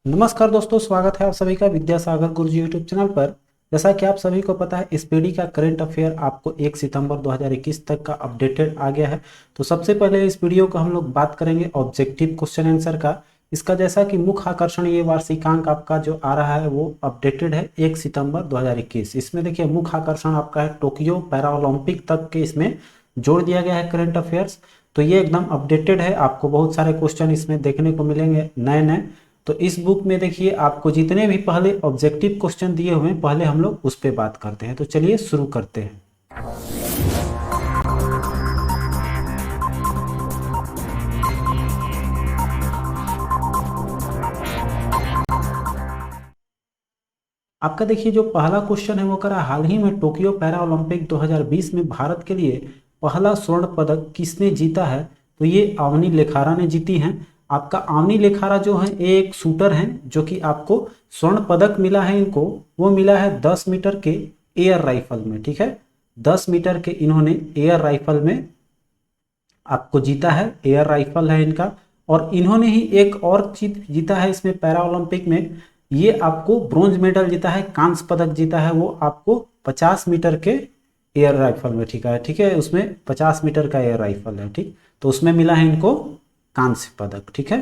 नमस्कार दोस्तों, स्वागत है आप सभी का विद्यासागर गुरुजी यूट्यूब चैनल पर। जैसा कि आप सभी को पता है, एसपीडी का करंट अफेयर आपको 1 सितंबर 2021 तक का अपडेटेड आ गया है। तो सबसे पहले इस वीडियो को हम लोग बात करेंगे ऑब्जेक्टिव क्वेश्चन आंसर का। इसका जैसा कि मुख्य आकर्षण ये वार्षिकांक आपका जो आ रहा है वो अपडेटेड है 1 सितंबर 2021। इसमें देखिए मुख्य आकर्षण आपका है टोक्यो पैरा ओलंपिक तक के इसमें जोड़ दिया गया है करंट अफेयर्स। तो ये एकदम अपडेटेड है, आपको बहुत सारे क्वेश्चन इसमें देखने को मिलेंगे नए नए। तो इस बुक में देखिए आपको जितने भी पहले ऑब्जेक्टिव क्वेश्चन दिए हुए हैं, पहले हम लोग उस पर बात करते हैं। तो चलिए शुरू करते हैं। आपका देखिए जो पहला क्वेश्चन है वो करा, हाल ही में टोक्यो पैरा ओलंपिक 2020 में भारत के लिए पहला स्वर्ण पदक किसने जीता है? तो ये अवनी लेखारा ने जीती हैं। आपका अवनी लेखारा जो है एक शूटर हैं जो कि आपको स्वर्ण पदक मिला है, इनको वो मिला है 10 मीटर के एयर राइफल में। ठीक है, 10 मीटर के इन्होंने एयर राइफल में आपको जीता है, एयर राइफल है इनका। और इन्होंने ही एक और चीज जीता है इसमें पैरा ओलंपिक में, ये आपको ब्रोंज मेडल जीता है, कांस्य पदक जीता है, वो आपको 50 मीटर के एयर राइफल में। ठीक है, उसमें 50 मीटर का एयर राइफल है। ठीक, तो उसमें मिला है इनको कांस्य पदक। ठीक है,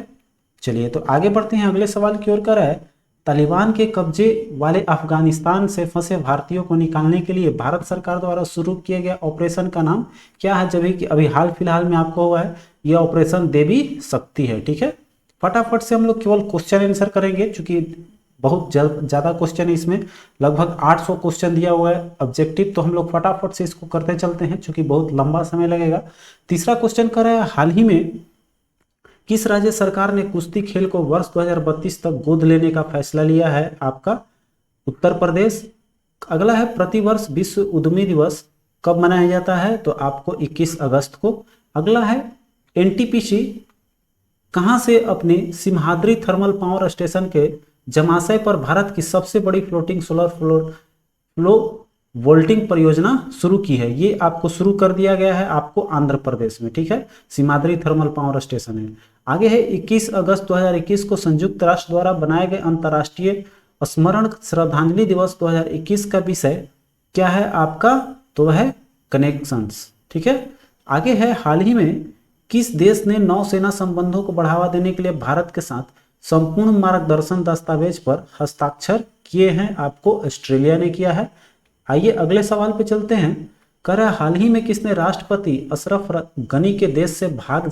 चलिए तो आगे बढ़ते हैं, अगले सवाल की ओर कर है। तालिबान के कब्जे वाले अफगानिस्तान से फंसे भारतीयों को निकालने के लिए भारत सरकार द्वारा शुरू किया गया ऑपरेशन का नाम क्या है? जब कि अभी हाल फिलहाल में आपको हुआ है, यह ऑपरेशन देवी शक्ति है। ठीक है, फटाफट से हम लोग केवल क्वेश्चन आंसर करेंगे, क्योंकि बहुत ज़्यादा क्वेश्चन है इसमें, लगभग 800 क्वेश्चन दिया हुआ है ऑब्जेक्टिव। तो हम लोग फटाफट से इसको करते चलते हैं, क्योंकि बहुत लंबा समय लगेगा। तीसरा क्वेश्चन कर रहा है, हाल ही में किस राज्य सरकार ने कुश्ती खेल को वर्ष 2032 तक गोद लेने का फैसला लिया है? आपका उत्तर प्रदेश। अगला है, प्रतिवर्ष विश्व उद्यमी दिवस कब मनाया जाता है? तो आपको 21 अगस्त को। अगला है, एनटीपीसी कहां से अपने सिमहाद्री थर्मल पावर स्टेशन के जमाशय पर भारत की सबसे बड़ी फ्लोटिंग सोलर फ्लो वोल्टिंग परियोजना शुरू की है? ये आपको शुरू कर दिया गया है आपको आंध्र प्रदेश में। ठीक है, सिमाद्री थर्मल पावर स्टेशन है। आगे है, 21 अगस्त 2021 को संयुक्त राष्ट्र द्वारा बनाए गए अंतर्राष्ट्रीय स्मरण श्रद्धांजलि दिवस 2021 का विषय क्या है आपका? तो वह है कनेक्शंस। ठीक है, आगे है, हाल ही में किस देश ने नौसेना संबंधों को बढ़ावा देने के लिए भारत के साथ संपूर्ण मार्गदर्शन दस्तावेज पर हस्ताक्षर किए हैं? आपको ऑस्ट्रेलिया ने किया है। आइए अगले सवाल पे चलते हैं। कह रहा है, हाल ही में किसने राष्ट्रपति अशरफ गनी के देश से भाग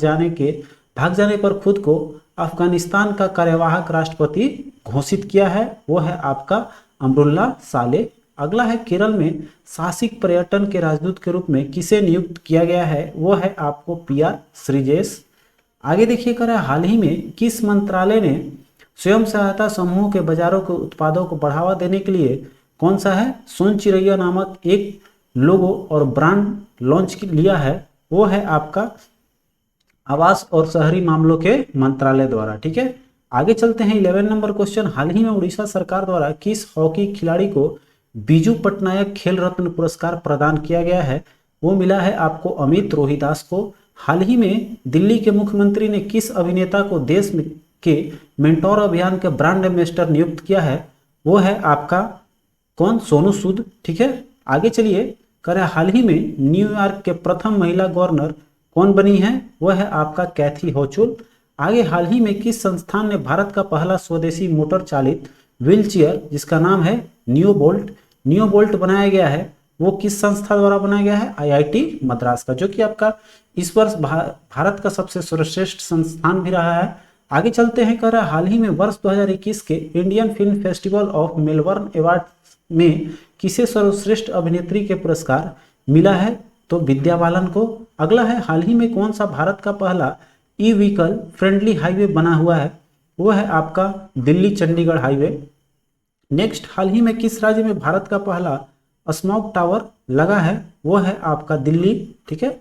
जाने पर खुद को अफगानिस्तान का कार्यवाहक राष्ट्रपति घोषित किया है? वो है आपका अमरुल्ला साले। अगला है, केरल में साहसिक पर्यटन के राजदूत के रूप में किसे नियुक्त किया गया है? वो है आपको PR श्रीजेश। आगे देखिए, कह रहा है, हाल ही में किस मंत्रालय ने स्वयं सहायता समूहों के बाजारों के उत्पादों को बढ़ावा देने के लिए कौन सा है सोन चिरैया नामक एक लोगो और ब्रांड लॉन्च लिया है? वो है आपका आवास और शहरी मामलों के मंत्रालय द्वारा। ठीक है, आगे चलते हैं 11 नंबर क्वेश्चन। हाल ही में उड़ीसा सरकार द्वारा किस हॉकी खिलाड़ी को बीजू पटनायक खेल रत्न पुरस्कार प्रदान किया गया है? वो मिला है आपको अमित रोहिदास को। हाल ही में दिल्ली के मुख्यमंत्री ने किस अभिनेता को देश के मेंटोर अभियान के ब्रांड एम्बेसडर नियुक्त किया है? वो है आपका कौन? सोनू सूद। ठीक है, आगे चलिए, कह रहा है, हाल ही में न्यूयॉर्क के प्रथम महिला गवर्नर कौन बनी है? वो है आपका कैथी होचुल। आगे, हाल ही में किस संस्थान ने भारत का पहला स्वदेशी मोटर चालित व्हीलचेयर जिसका नाम है नियो बोल्ट बनाया गया है, वो किस संस्था द्वारा बनाया गया है? IIT मद्रास का, जो कि आपका इस वर्ष भारत का सबसे सर्वश्रेष्ठ संस्थान भी रहा है। आगे चलते हैं, कह रहा है, हाल ही में वर्ष 2021 के Indian film festival of Melbourne award में किसे सर्वश्रेष्ठ अभिनेत्री के पुरस्कार मिला है? तो विद्या बालन को। अगला है, हाल ही में कौन सा भारत का पहला ई-व्हीकल फ्रेंडली हाईवे बना हुआ है? वो है आपका दिल्ली चंडीगढ़ हाईवे। नेक्स्ट, हाल ही में किस राज्य में भारत का पहला स्मॉग टावर लगा है? वो है आपका दिल्ली। ठीक है,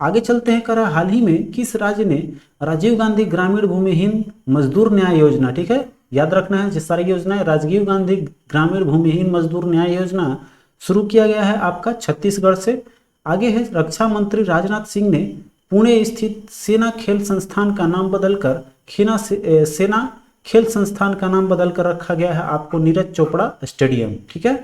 आगे चलते हैं, करा हाल ही में किस राज्य ने राजीव गांधी ग्रामीण भूमिहीन मजदूर न्याय योजना, ठीक है याद रखना है, जिस सारी योजना राजीव गांधी ग्रामीण भूमिहीन मजदूर न्याय योजना शुरू किया गया है आपका छत्तीसगढ़ से। आगे है, रक्षा मंत्री राजनाथ सिंह ने पुणे स्थित सेना खेल संस्थान का नाम बदलकर सेना खेल संस्थान का नाम बदल कर रखा गया है आपको नीरज चोपड़ा स्टेडियम। ठीक है,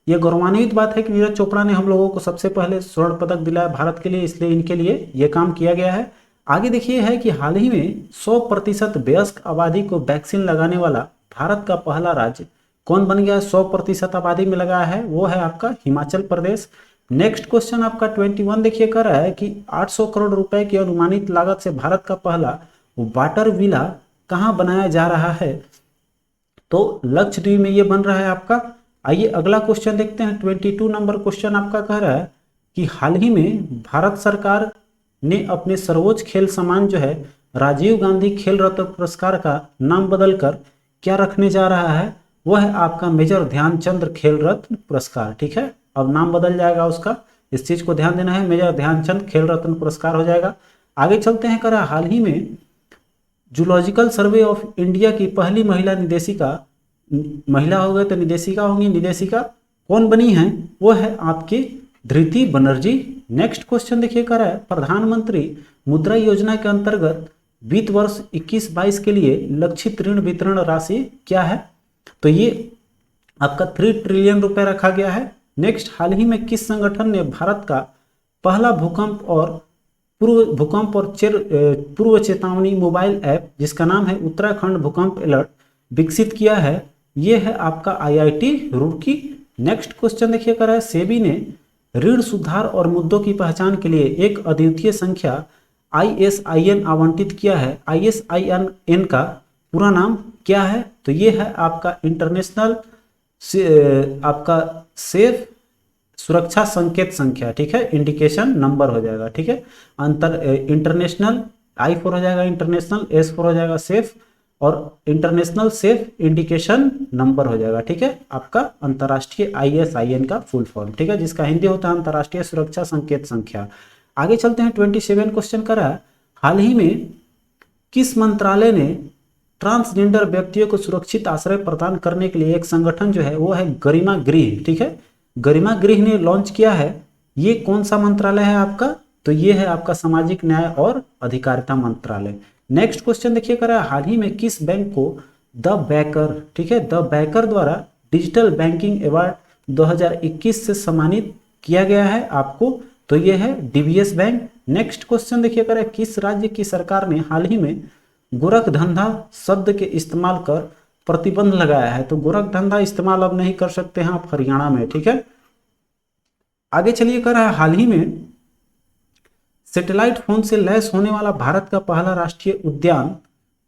ये गौरवान्वित बात है कि नीरज चोपड़ा ने हम लोगों को सबसे पहले स्वर्ण पदक दिलाया भारत के लिए, इसलिए इनके लिए ये काम किया गया है। आगे देखिए है कि हाल ही में 100% वयस्क आबादी को वैक्सीन लगाने वाला भारत का पहला राज्य कौन बन गया? 100% आबादी में लगाया है, वो है आपका हिमाचल प्रदेश। नेक्स्ट क्वेश्चन आपका 21 देखिए कर रहा है कि 800 करोड़ रुपए की अनुमानित लागत से भारत का पहला वाटर विला कहाँ बनाया जा रहा है? तो लक्षद्वीप में ये बन रहा है आपका। आइए अगला क्वेश्चन देखते हैं। 22 नंबर क्वेश्चन आपका कह रहा है कि हाल ही में भारत सरकार ने अपने सर्वोच्च खेल सम्मान जो है राजीव गांधी खेल रत्न पुरस्कार का नाम बदलकर क्या रखने जा रहा है? वह है आपका मेजर ध्यानचंद खेल रत्न पुरस्कार। ठीक है, अब नाम बदल जाएगा उसका, इस चीज को ध्यान देना है, मेजर ध्यानचंद खेल रत्न पुरस्कार हो जाएगा। आगे चलते हैं। करा हाल ही में जूलॉजिकल सर्वे ऑफ इंडिया की पहली महिला निदेशिका, महिला हो गए तो निदेशिका होंगी, निदेशिका कौन बनी है? वो है आपकी धृति बनर्जी। नेक्स्ट क्वेश्चन देखिए कर रहा है प्रधानमंत्री मुद्रा योजना के अंतर्गत वित्त वर्ष 21-22 के लिए लक्षित ऋण वितरण राशि क्या है? तो ये आपका 3 ट्रिलियन रुपए रखा गया है। नेक्स्ट, हाल ही में किस संगठन ने भारत का पहला भूकंप और पूर्व चेतावनी मोबाइल ऐप जिसका नाम है उत्तराखंड भूकंप अलर्ट विकसित किया है? ये है आपका IIT रुड़की। नेक्स्ट क्वेश्चन देखिए कर रहा है सेबी ने ऋण सुधार और मुद्दों की पहचान के लिए एक अद्वितीय संख्या ISIN आवंटित किया है। ISIN का पूरा नाम क्या है? तो ये है आपका इंटरनेशनल आपका सेफ सुरक्षा संकेत संख्या। ठीक है, इंडिकेशन नंबर हो जाएगा। ठीक है, इंटरनेशनल I4 हो जाएगा, इंटरनेशनल S4 हो जाएगा सेफ, और इंटरनेशनल सेफ इंडिकेशन नंबर हो जाएगा। ठीक है, आपका अंतर्राष्ट्रीय ISIN का फुल फॉर्म। ठीक है, जिसका हिंदी होता है अंतर्राष्ट्रीय सुरक्षा संकेत संख्या। आगे चलते हैं। 27 क्वेश्चन करा है हाल ही में किस मंत्रालय ने ट्रांसजेंडर व्यक्तियों को सुरक्षित आश्रय प्रदान करने के लिए एक संगठन जो है वो है गरिमा गृह। ठीक है, गरिमा गृह ने लॉन्च किया है। ये कौन सा मंत्रालय है आपका? तो ये है आपका सामाजिक न्याय और अधिकारिता मंत्रालय। नेक्स्ट क्वेश्चन देखिए करा हाल ही में किस बैंक को द बैकर, ठीक है, द बैकर द्वारा डिजिटल बैंकिंग अवार्ड 2021 से सम्मानित किया गया है आपको? तो ये है DBS बैंक। नेक्स्ट क्वेश्चन देखिए करा किस राज्य की सरकार ने हाल ही में गोरख धंधा शब्द के इस्तेमाल कर प्रतिबंध लगाया है? तो गोरख धंधा इस्तेमाल अब नहीं कर सकते हैं आप हरियाणा में। ठीक है, आगे चलिए कर रहा है हाल ही में सैटेलाइट फोन से लैस होने वाला भारत का पहला राष्ट्रीय उद्यान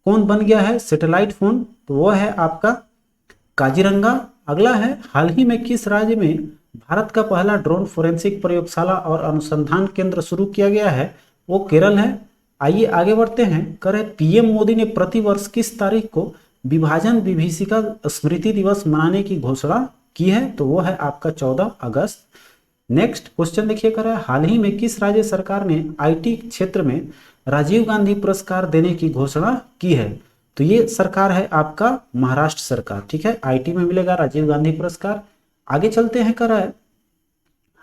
कौन बन गया है? सैटेलाइट फोन, तो वो है आपका काजीरंगा। अगला है हाल ही में किस राज्य में भारत का पहला ड्रोन फोरेंसिक प्रयोगशाला और अनुसंधान केंद्र शुरू किया गया है? वो केरल है। आइए आगे बढ़ते हैं। करें PM मोदी ने प्रतिवर्ष किस तारीख को विभाजन विभीषिका स्मृति दिवस मनाने की घोषणा की है? तो वो है आपका 14 अगस्त। नेक्स्ट क्वेश्चन देखिए कर रहा है हाल ही में किस राज्य सरकार ने IT क्षेत्र में राजीव गांधी पुरस्कार देने की घोषणा की है? तो ये सरकार है आपका महाराष्ट्र सरकार। ठीक है, IT में मिलेगा राजीव गांधी पुरस्कार। आगे चलते हैं कर रहा है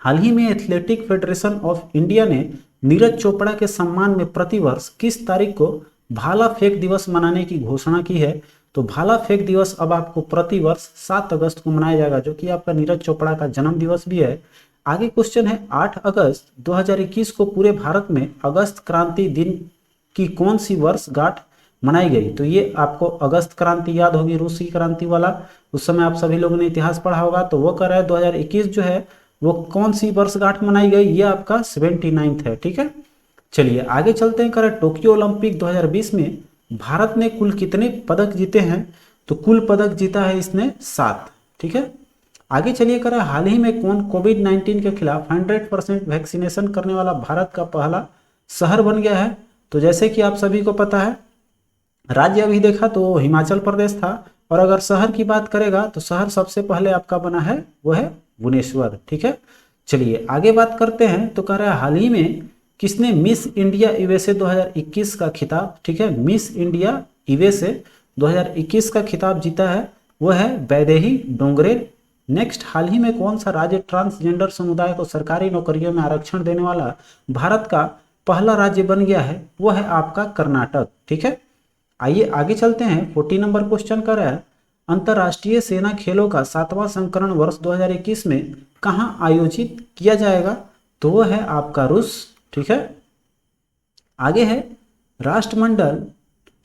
हाल ही में एथलेटिक फेडरेशन ऑफ इंडिया ने नीरज चोपड़ा के सम्मान में प्रतिवर्ष किस तारीख को भाला फेंक दिवस मनाने की घोषणा की है? तो भाला फेंक दिवस अब आपको प्रतिवर्ष 7 अगस्त को मनाया जाएगा, जो कि आपका नीरज चोपड़ा का जन्म दिवस भी है। आगे क्वेश्चन है 8 अगस्त 2021 को पूरे भारत में अगस्त क्रांति दिन की कौन सी वर्षगांठ मनाई गई? तो ये आपको अगस्त क्रांति याद होगी, रूसी क्रांति वाला, उस समय आप सभी लोगों ने इतिहास पढ़ा होगा। तो वो कर रहा है 2021 जो है वो कौन सी वर्षगांठ मनाई गई? ये आपका 79th है। ठीक है, चलिए आगे चलते हैं। करें टोक्यो ओलंपिक 2020 में भारत ने कुल कितने पदक जीते हैं? तो कुल पदक जीता है इसने 7। ठीक है, आगे चलिए करें हाल ही में कौन कोविड-19 के खिलाफ 100% वैक्सीनेशन करने वाला भारत का पहला शहर बन गया है? तो जैसे कि आप सभी को पता है, राज्य अभी देखा तो हिमाचल प्रदेश था, और अगर शहर की बात करेगा तो शहर सबसे पहले आपका बना है वो है भुवनेश्वर। ठीक है, चलिए आगे बात करते हैं। तो कह रहा है हाल ही में किसने मिस इंडिया USA 2021 का खिताब, ठीक है, मिस इंडिया USA 2021 का खिताब जीता है? वो है वैदेही डोंगरे। नेक्स्ट, हाल ही में कौन सा राज्य ट्रांसजेंडर समुदाय को सरकारी नौकरियों में आरक्षण देने वाला भारत का पहला राज्य बन गया है? वो है आपका कर्नाटक। ठीक है, आइए आगे चलते हैं। 40 नंबर क्वेश्चन कर रहा है, अंतर्राष्ट्रीय सेना खेलों का 7वां संस्करण वर्ष 2021 में कहां आयोजित किया जाएगा? तो वो है आपका रूस। ठीक है, आगे है, राष्ट्रमंडल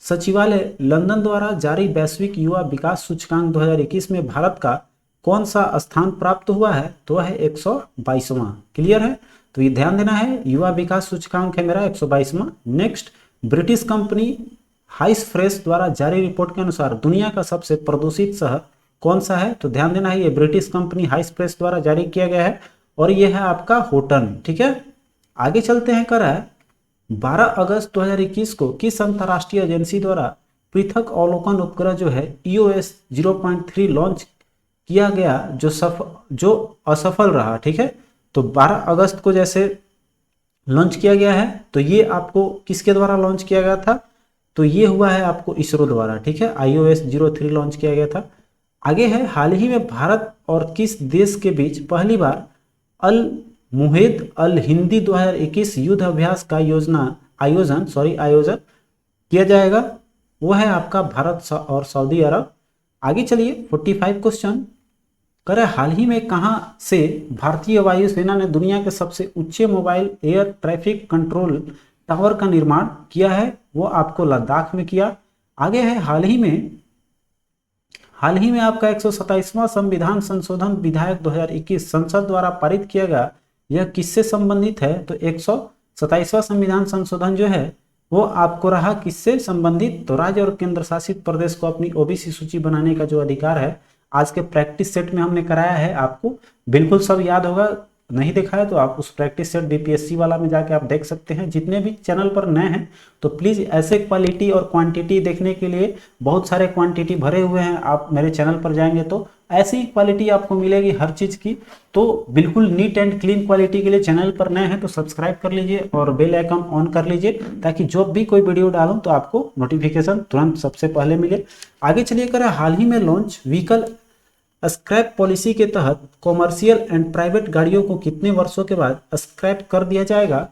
सचिवालय लंदन द्वारा जारी वैश्विक युवा विकास सूचकांक 2021 में भारत का कौन सा स्थान प्राप्त हुआ है? तो है 122वां। क्लियर है, तो ये ध्यान देना है, युवा विकास सूचकांक है मेरा 122वां। नेक्स्ट, ब्रिटिश कंपनी हाइस फ्रेश द्वारा जारी रिपोर्ट के अनुसार दुनिया का सबसे प्रदूषित शहर कौन सा है? तो ध्यान देना है, ये ब्रिटिश कंपनी हाइस फ्रेश द्वारा जारी किया गया है और ये है आपका होटन। ठीक है, आगे चलते हैं। कर है 12 अगस्त 2021 को किस अंतर्राष्ट्रीय एजेंसी द्वारा पृथक अवलोकन उपग्रह जो है EOS 0.3 लॉन्च किया गया जो असफल रहा? ठीक है, तो 12 अगस्त को जैसे लॉन्च किया गया है, तो ये आपको किसके द्वारा लॉन्च किया गया था? तो ये हुआ है आपको इसरो द्वारा। ठीक है, IOS 03 लॉन्च किया गया था। आगे है, हाल ही में भारत और किस देश के बीच पहली बार अल मुहिद अल हिंदी 2021 युद्ध अभ्यास का आयोजन किया जाएगा? वो है आपका भारत और सऊदी अरब। आगे चलिए 45 क्वेश्चन करे, हाल ही में कहां से भारतीय वायुसेना ने दुनिया के सबसे ऊंचे mobile air traffic control tower का निर्माण किया है? वो आपको लद्दाख में किया। आगे है, हाल ही में आपका 127वां संविधान संशोधन विधेयक 2021 संसद द्वारा पारित किया गया, यह किससे संबंधित है? तो 127वां संविधान संशोधन जो है वो आपको रहा किससे संबंधित? तो राज्य और केंद्र शासित प्रदेश को अपनी OBC सूची बनाने का जो अधिकार है, आज के प्रैक्टिस सेट में हमने कराया है, आपको बिल्कुल सब याद होगा। नहीं देखा है तो आप उस प्रैक्टिस सेट BPSC वाला में जाके आप देख सकते हैं। जितने भी चैनल पर नए हैं तो प्लीज़ ऐसे क्वालिटी और क्वांटिटी देखने के लिए बहुत सारे क्वांटिटी भरे हुए हैं, आप मेरे चैनल पर जाएंगे तो ऐसी क्वालिटी आपको मिलेगी हर चीज़ की। तो बिल्कुल नीट एंड क्लीन क्वालिटी के लिए चैनल पर नए हैं तो सब्सक्राइब कर लीजिए और बेल आइकन ऑन कर लीजिए, ताकि जब भी कोई वीडियो डालूं तो आपको नोटिफिकेशन तुरंत सबसे पहले मिले। आगे चलिए करें, हाल ही में लॉन्च व्हीकल स्क्रैप पॉलिसी के तहत कॉमर्शियल एंड प्राइवेट गाड़ियों को कितने वर्षों के बाद स्क्रैप कर दिया जाएगा?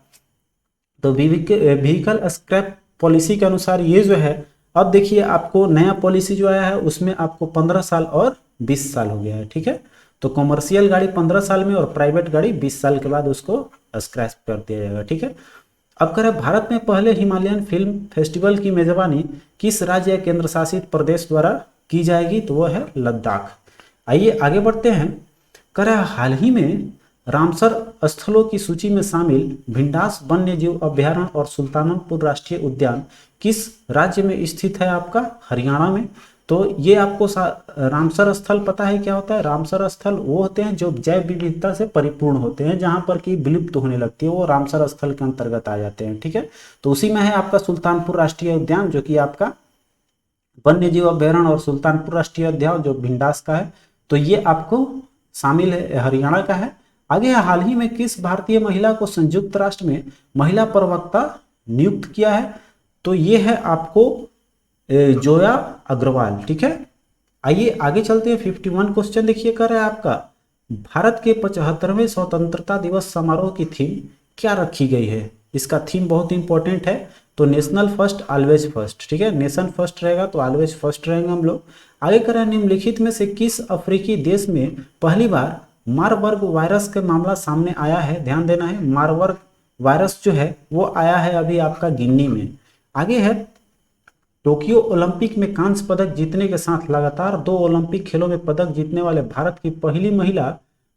तो व्हीकल स्क्रैप पॉलिसी के अनुसार ये जो है, अब देखिए आपको नया पॉलिसी जो आया है उसमें आपको 15 साल और 20 साल हो गया है। ठीक है, तो कॉमर्शियल गाड़ी 15 साल में और प्राइवेट गाड़ी 20 साल के बाद उसको स्क्रैप कर दिया जाएगा। ठीक है, अब करें, भारत में पहले हिमालयन फिल्म फेस्टिवल की मेजबानी किस राज्य या केंद्र शासित प्रदेश द्वारा की जाएगी? तो वो है लद्दाख। आइए आगे बढ़ते हैं। करें, हाल ही में रामसर स्थलों की सूची में शामिल भिंडास वन्य जीव अभ्यारण्य और सुल्तानपुर राष्ट्रीय उद्यान किस राज्य में स्थित है? आपका हरियाणा में। तो ये आपको रामसर स्थल पता है क्या होता है? रामसर स्थल वो होते हैं जो जैव विविधता से परिपूर्ण होते हैं, जहां पर कि विलुप्त होने लगती है, वो रामसर स्थल के अंतर्गत आ जाते हैं। ठीक है, तो उसी में है आपका सुल्तानपुर राष्ट्रीय उद्यान, जो कि आपका वन्य जीव अभ्यारण्य, और सुल्तानपुर राष्ट्रीय उद्यान जो भिंडास का है, तो ये आपको शामिल है, हरियाणा का है। आगे, हाल ही में किस भारतीय महिला को संयुक्त राष्ट्र में महिला प्रवक्ता नियुक्त किया है? तो ये है आपको जोया अग्रवाल। ठीक है, आइए आगे चलते हैं। 51 क्वेश्चन देखिए कर रहा है आपका, भारत के 75वें स्वतंत्रता दिवस समारोह की थीम क्या रखी गई है? इसका थीम बहुत इंपॉर्टेंट है, तो नेशनल फर्स्ट ऑलवेज फर्स्ट। ठीक है, नेशन फर्स्ट रहेगा तो ऑलवेज फर्स्ट रहेंगे हम लोग। आगे करें, निम्नलिखित में से किस अफ्रीकी देश में पहली बार मारबर्ग वायरस का मामला सामने आया है? ध्यान देना है, मारबर्ग वायरस जो है वो आया है अभी आपका गिनी में। आगे है, टोक्यो ओलंपिक में कांस्य पदक जीतने के साथ लगातार 2 ओलंपिक खेलों में पदक जीतने वाले भारत की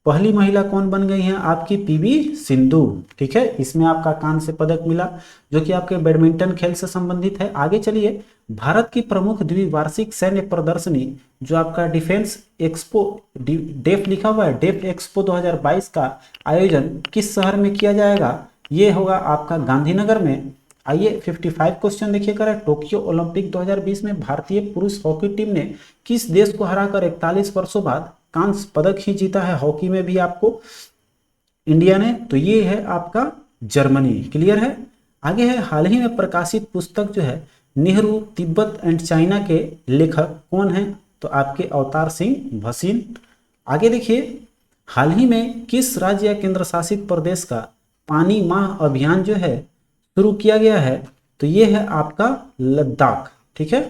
पहली महिला कौन बन गई है? आपकी PV सिंधु। ठीक है, इसमें आपका कांस्य पदक मिला, जो कि आपके बैडमिंटन खेल से संबंधित है। आगे चलिए, भारत की प्रमुख द्विवार्षिक सैन्य प्रदर्शनी जो आपका डिफेंस एक्सपो डेफ लिखा हुआ है, डेफ एक्सपो 2022 का आयोजन किस शहर में किया जाएगा? ये होगा आपका गांधीनगर में। आइए 55 क्वेश्चन देखिए करें, टोक्यो ओलंपिक 2020 में भारतीय पुरुष हॉकी टीम ने किस देश को हराकर 41 वर्षों बाद कांस्य पदक ही जीता है? हॉकी में भी आपको इंडिया ने, तो ये है आपका जर्मनी। क्लियर है। आगे है, हाल ही में प्रकाशित पुस्तक जो है नेहरू तिब्बत एंड चाइना के लेखक कौन है? तो आपके अवतार सिंह भसीन। आगे देखिए, हाल ही में किस राज्य या केंद्र शासित प्रदेश का पानी माह अभियान जो है शुरू किया गया है? तो ये है आपका लद्दाख। ठीक है।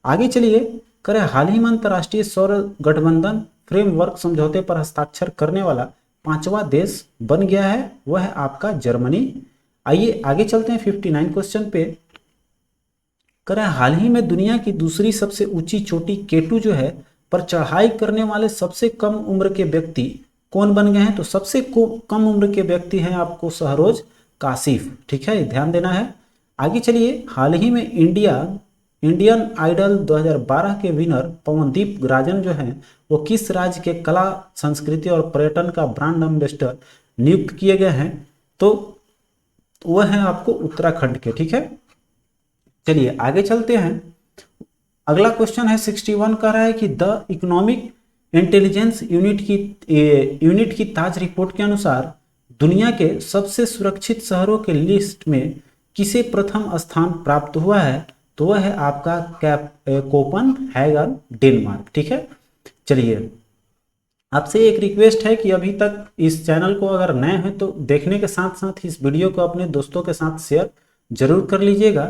आगे चलिए, करें हाल ही में अंतर्राष्ट्रीय सौर गठबंधन फ्रेमवर्क समझौते पर हस्ताक्षर करने वाला 5वां देश बन गया है, वह है आपका जर्मनी। आइए आगे चलते हैं 59 क्वेश्चन पे। करें हाल ही में दुनिया की दूसरी सबसे ऊंची चोटी केटू जो है पर चढ़ाई करने वाले सबसे कम उम्र के व्यक्ति कौन बन गए हैं? तो सबसे कम उम्र के व्यक्ति हैं आपको सहरोज काशिफ, ठीक है, ध्यान देना है। आगे चलिए, हाल ही में इंडियन आइडल 2012 के विनर पवनदीप राजन जो हैं वो किस राज्य के कला संस्कृति और पर्यटन का ब्रांड एम्बेसडर नियुक्त किए गए हैं? तो वह है आपको उत्तराखंड के, ठीक है। चलिए आगे चलते हैं। अगला क्वेश्चन है 61 का रहा है कि द इकोनॉमिक इंटेलिजेंस यूनिट की ताज रिपोर्ट के अनुसार दुनिया के सबसे सुरक्षित शहरों के लिस्ट में किसे प्रथम स्थान प्राप्त हुआ है? तो वह है आपका कोपनहेगन, डेनमार्क, ठीक है। चलिए आपसे एक रिक्वेस्ट है कि अभी तक इस चैनल को अगर नए हैं तो देखने के साथ साथ इस वीडियो को अपने दोस्तों के साथ शेयर जरूर कर लीजिएगा,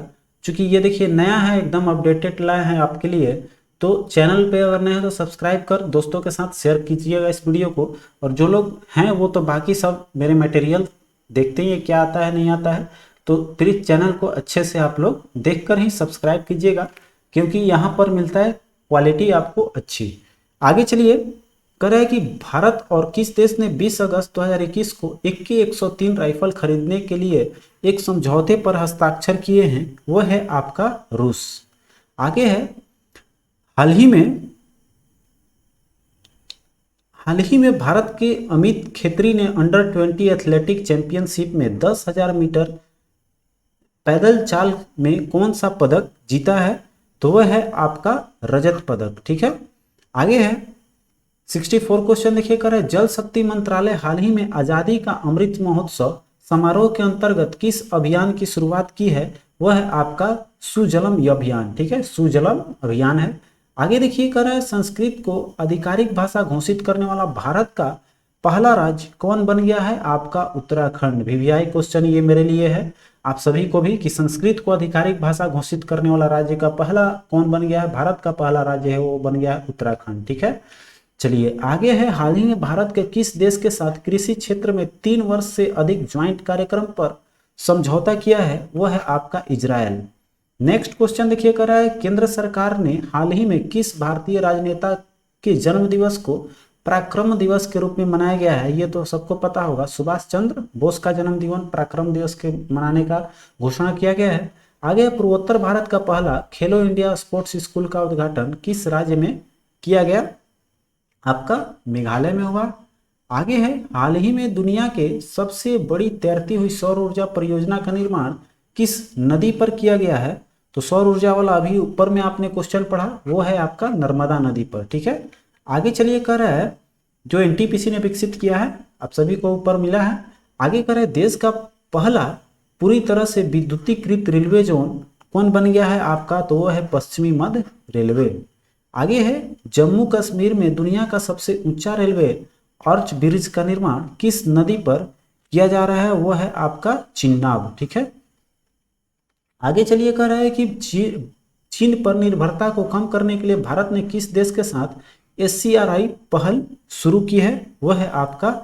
क्योंकि ये देखिए नया है, एकदम अपडेटेड लाए हैं आपके लिए। तो चैनल पे अगर नए हैं तो सब्सक्राइब कर दोस्तों के साथ शेयर कीजिएगा इस वीडियो को। और जो लोग हैं वो तो बाकी सब मेरे मटेरियल देखते ही क्या आता है नहीं आता है, तो प्लीज चैनल को अच्छे से आप लोग देखकर ही सब्सक्राइब कीजिएगा, क्योंकि यहाँ पर मिलता है क्वालिटी आपको अच्छी। आगे चलिए, कह रहा है कि भारत और किस देश ने 20 अगस्त 2021 को AK 103 राइफल खरीदने के लिए एक समझौते पर हस्ताक्षर किए हैं? वह है आपका रूस। आगे है, हाल ही में भारत के अमित खेत्री ने अंडर 20 एथलेटिक चैंपियनशिप में 10,000 मीटर पैदल चाल में कौन सा पदक जीता है? तो वह है आपका रजत पदक, ठीक है। आगे है 64 क्वेश्चन देखिए, कर है जल शक्ति मंत्रालय हाल ही में आजादी का अमृत महोत्सव समारोह के अंतर्गत किस अभियान की शुरुआत की है? वह है आपका सुजलम अभियान, ठीक है, सुजलम अभियान है। आगे देखिए, कर है संस्कृत को आधिकारिक भाषा घोषित करने वाला भारत का पहला राज्य कौन बन गया है? आपका उत्तराखंड। VVI क्वेश्चन ये मेरे लिए है, आप सभी को भी, कि संस्कृत को आधिकारिक भाषा घोषित करने वाला राज्य का पहला कौन बन गया है? भारत का पहला राज्य है वो बन गया है उत्तराखंड, ठीक है। चलिए आगे है, हाल ही में भारत के किस देश के साथ कृषि क्षेत्र में 3 वर्ष से अधिक ज्वाइंट कार्यक्रम पर समझौता किया है? वह है आपका इजरायल। नेक्स्ट क्वेश्चन देखिए, कर रहा है केंद्र सरकार ने हाल ही में किस भारतीय राजनेता के जन्म दिवस को पराक्रम दिवस के रूप में मनाया गया है? ये तो सबको पता होगा, सुभाष चंद्र बोस का जन्म दिवस पराक्रम दिवस के मनाने का घोषणा किया गया है। आगे पूर्वोत्तर भारत का पहला खेलो इंडिया स्पोर्ट्स स्कूल का उद्घाटन किस राज्य में किया गया? आपका मेघालय में हुआ। आगे है, हाल ही में दुनिया के सबसे बड़ी तैरती हुई सौर ऊर्जा परियोजना का निर्माण किस नदी पर किया गया है? तो सौर ऊर्जा वाला अभी ऊपर में आपने क्वेश्चन पढ़ा, वो है आपका नर्मदा नदी पर, ठीक है। आगे चलिए, कह रहा है जो NTPC ने विकसित किया है, आप सभी को ऊपर मिला है। आगे कह रहा है देश का पहला पूरी तरह से विद्युतीकृत रेलवे जोन कौन बन गया है आपका? तो वो है पश्चिमी मध्य रेलवे। आगे है, जम्मू कश्मीर में दुनिया का सबसे ऊंचा रेलवे आर्च ब्रिज का निर्माण किस नदी पर किया जा रहा है? वो है आपका चिन्नाब, ठीक है। आगे चलिए, कह रहा है कि चीन पर निर्भरता को कम करने के लिए भारत ने किस देश के साथ SCRI पहल शुरू की है? वह है आपका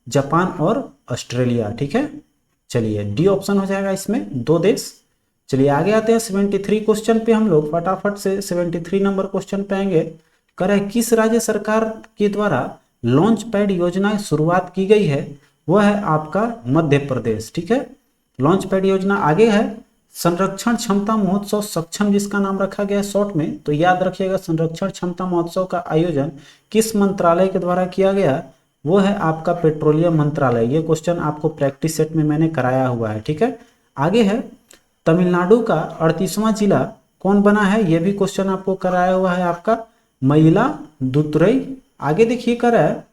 जापान और ऑस्ट्रेलिया, ठीक है। चलिए डी ऑप्शन हो जाएगा इसमें, 2 देश। चलिए आगे आते हैं 73 क्वेश्चन पे, हम लोग फटाफट से 73 नंबर क्वेश्चन पे आएंगे। कह रहा है किस राज्य सरकार के द्वारा लॉन्च पैड योजना शुरुआत की गई है? वह है आपका मध्य प्रदेश, ठीक है, लॉन्च पैड योजना। आगे है संरक्षण क्षमता महोत्सव सक्षम, जिसका नाम रखा गया है शॉर्ट में, तो याद रखिएगा संरक्षण क्षमता महोत्सव का आयोजन किस मंत्रालय के द्वारा किया गया? वो है आपका पेट्रोलियम मंत्रालय। ये क्वेश्चन आपको प्रैक्टिस सेट में मैंने कराया हुआ है, ठीक है। आगे है तमिलनाडु का 38वां जिला कौन बना है? ये भी क्वेश्चन आपको कराया हुआ है आपका मयिलादुथुरई। आगे देखिए, कर रहा है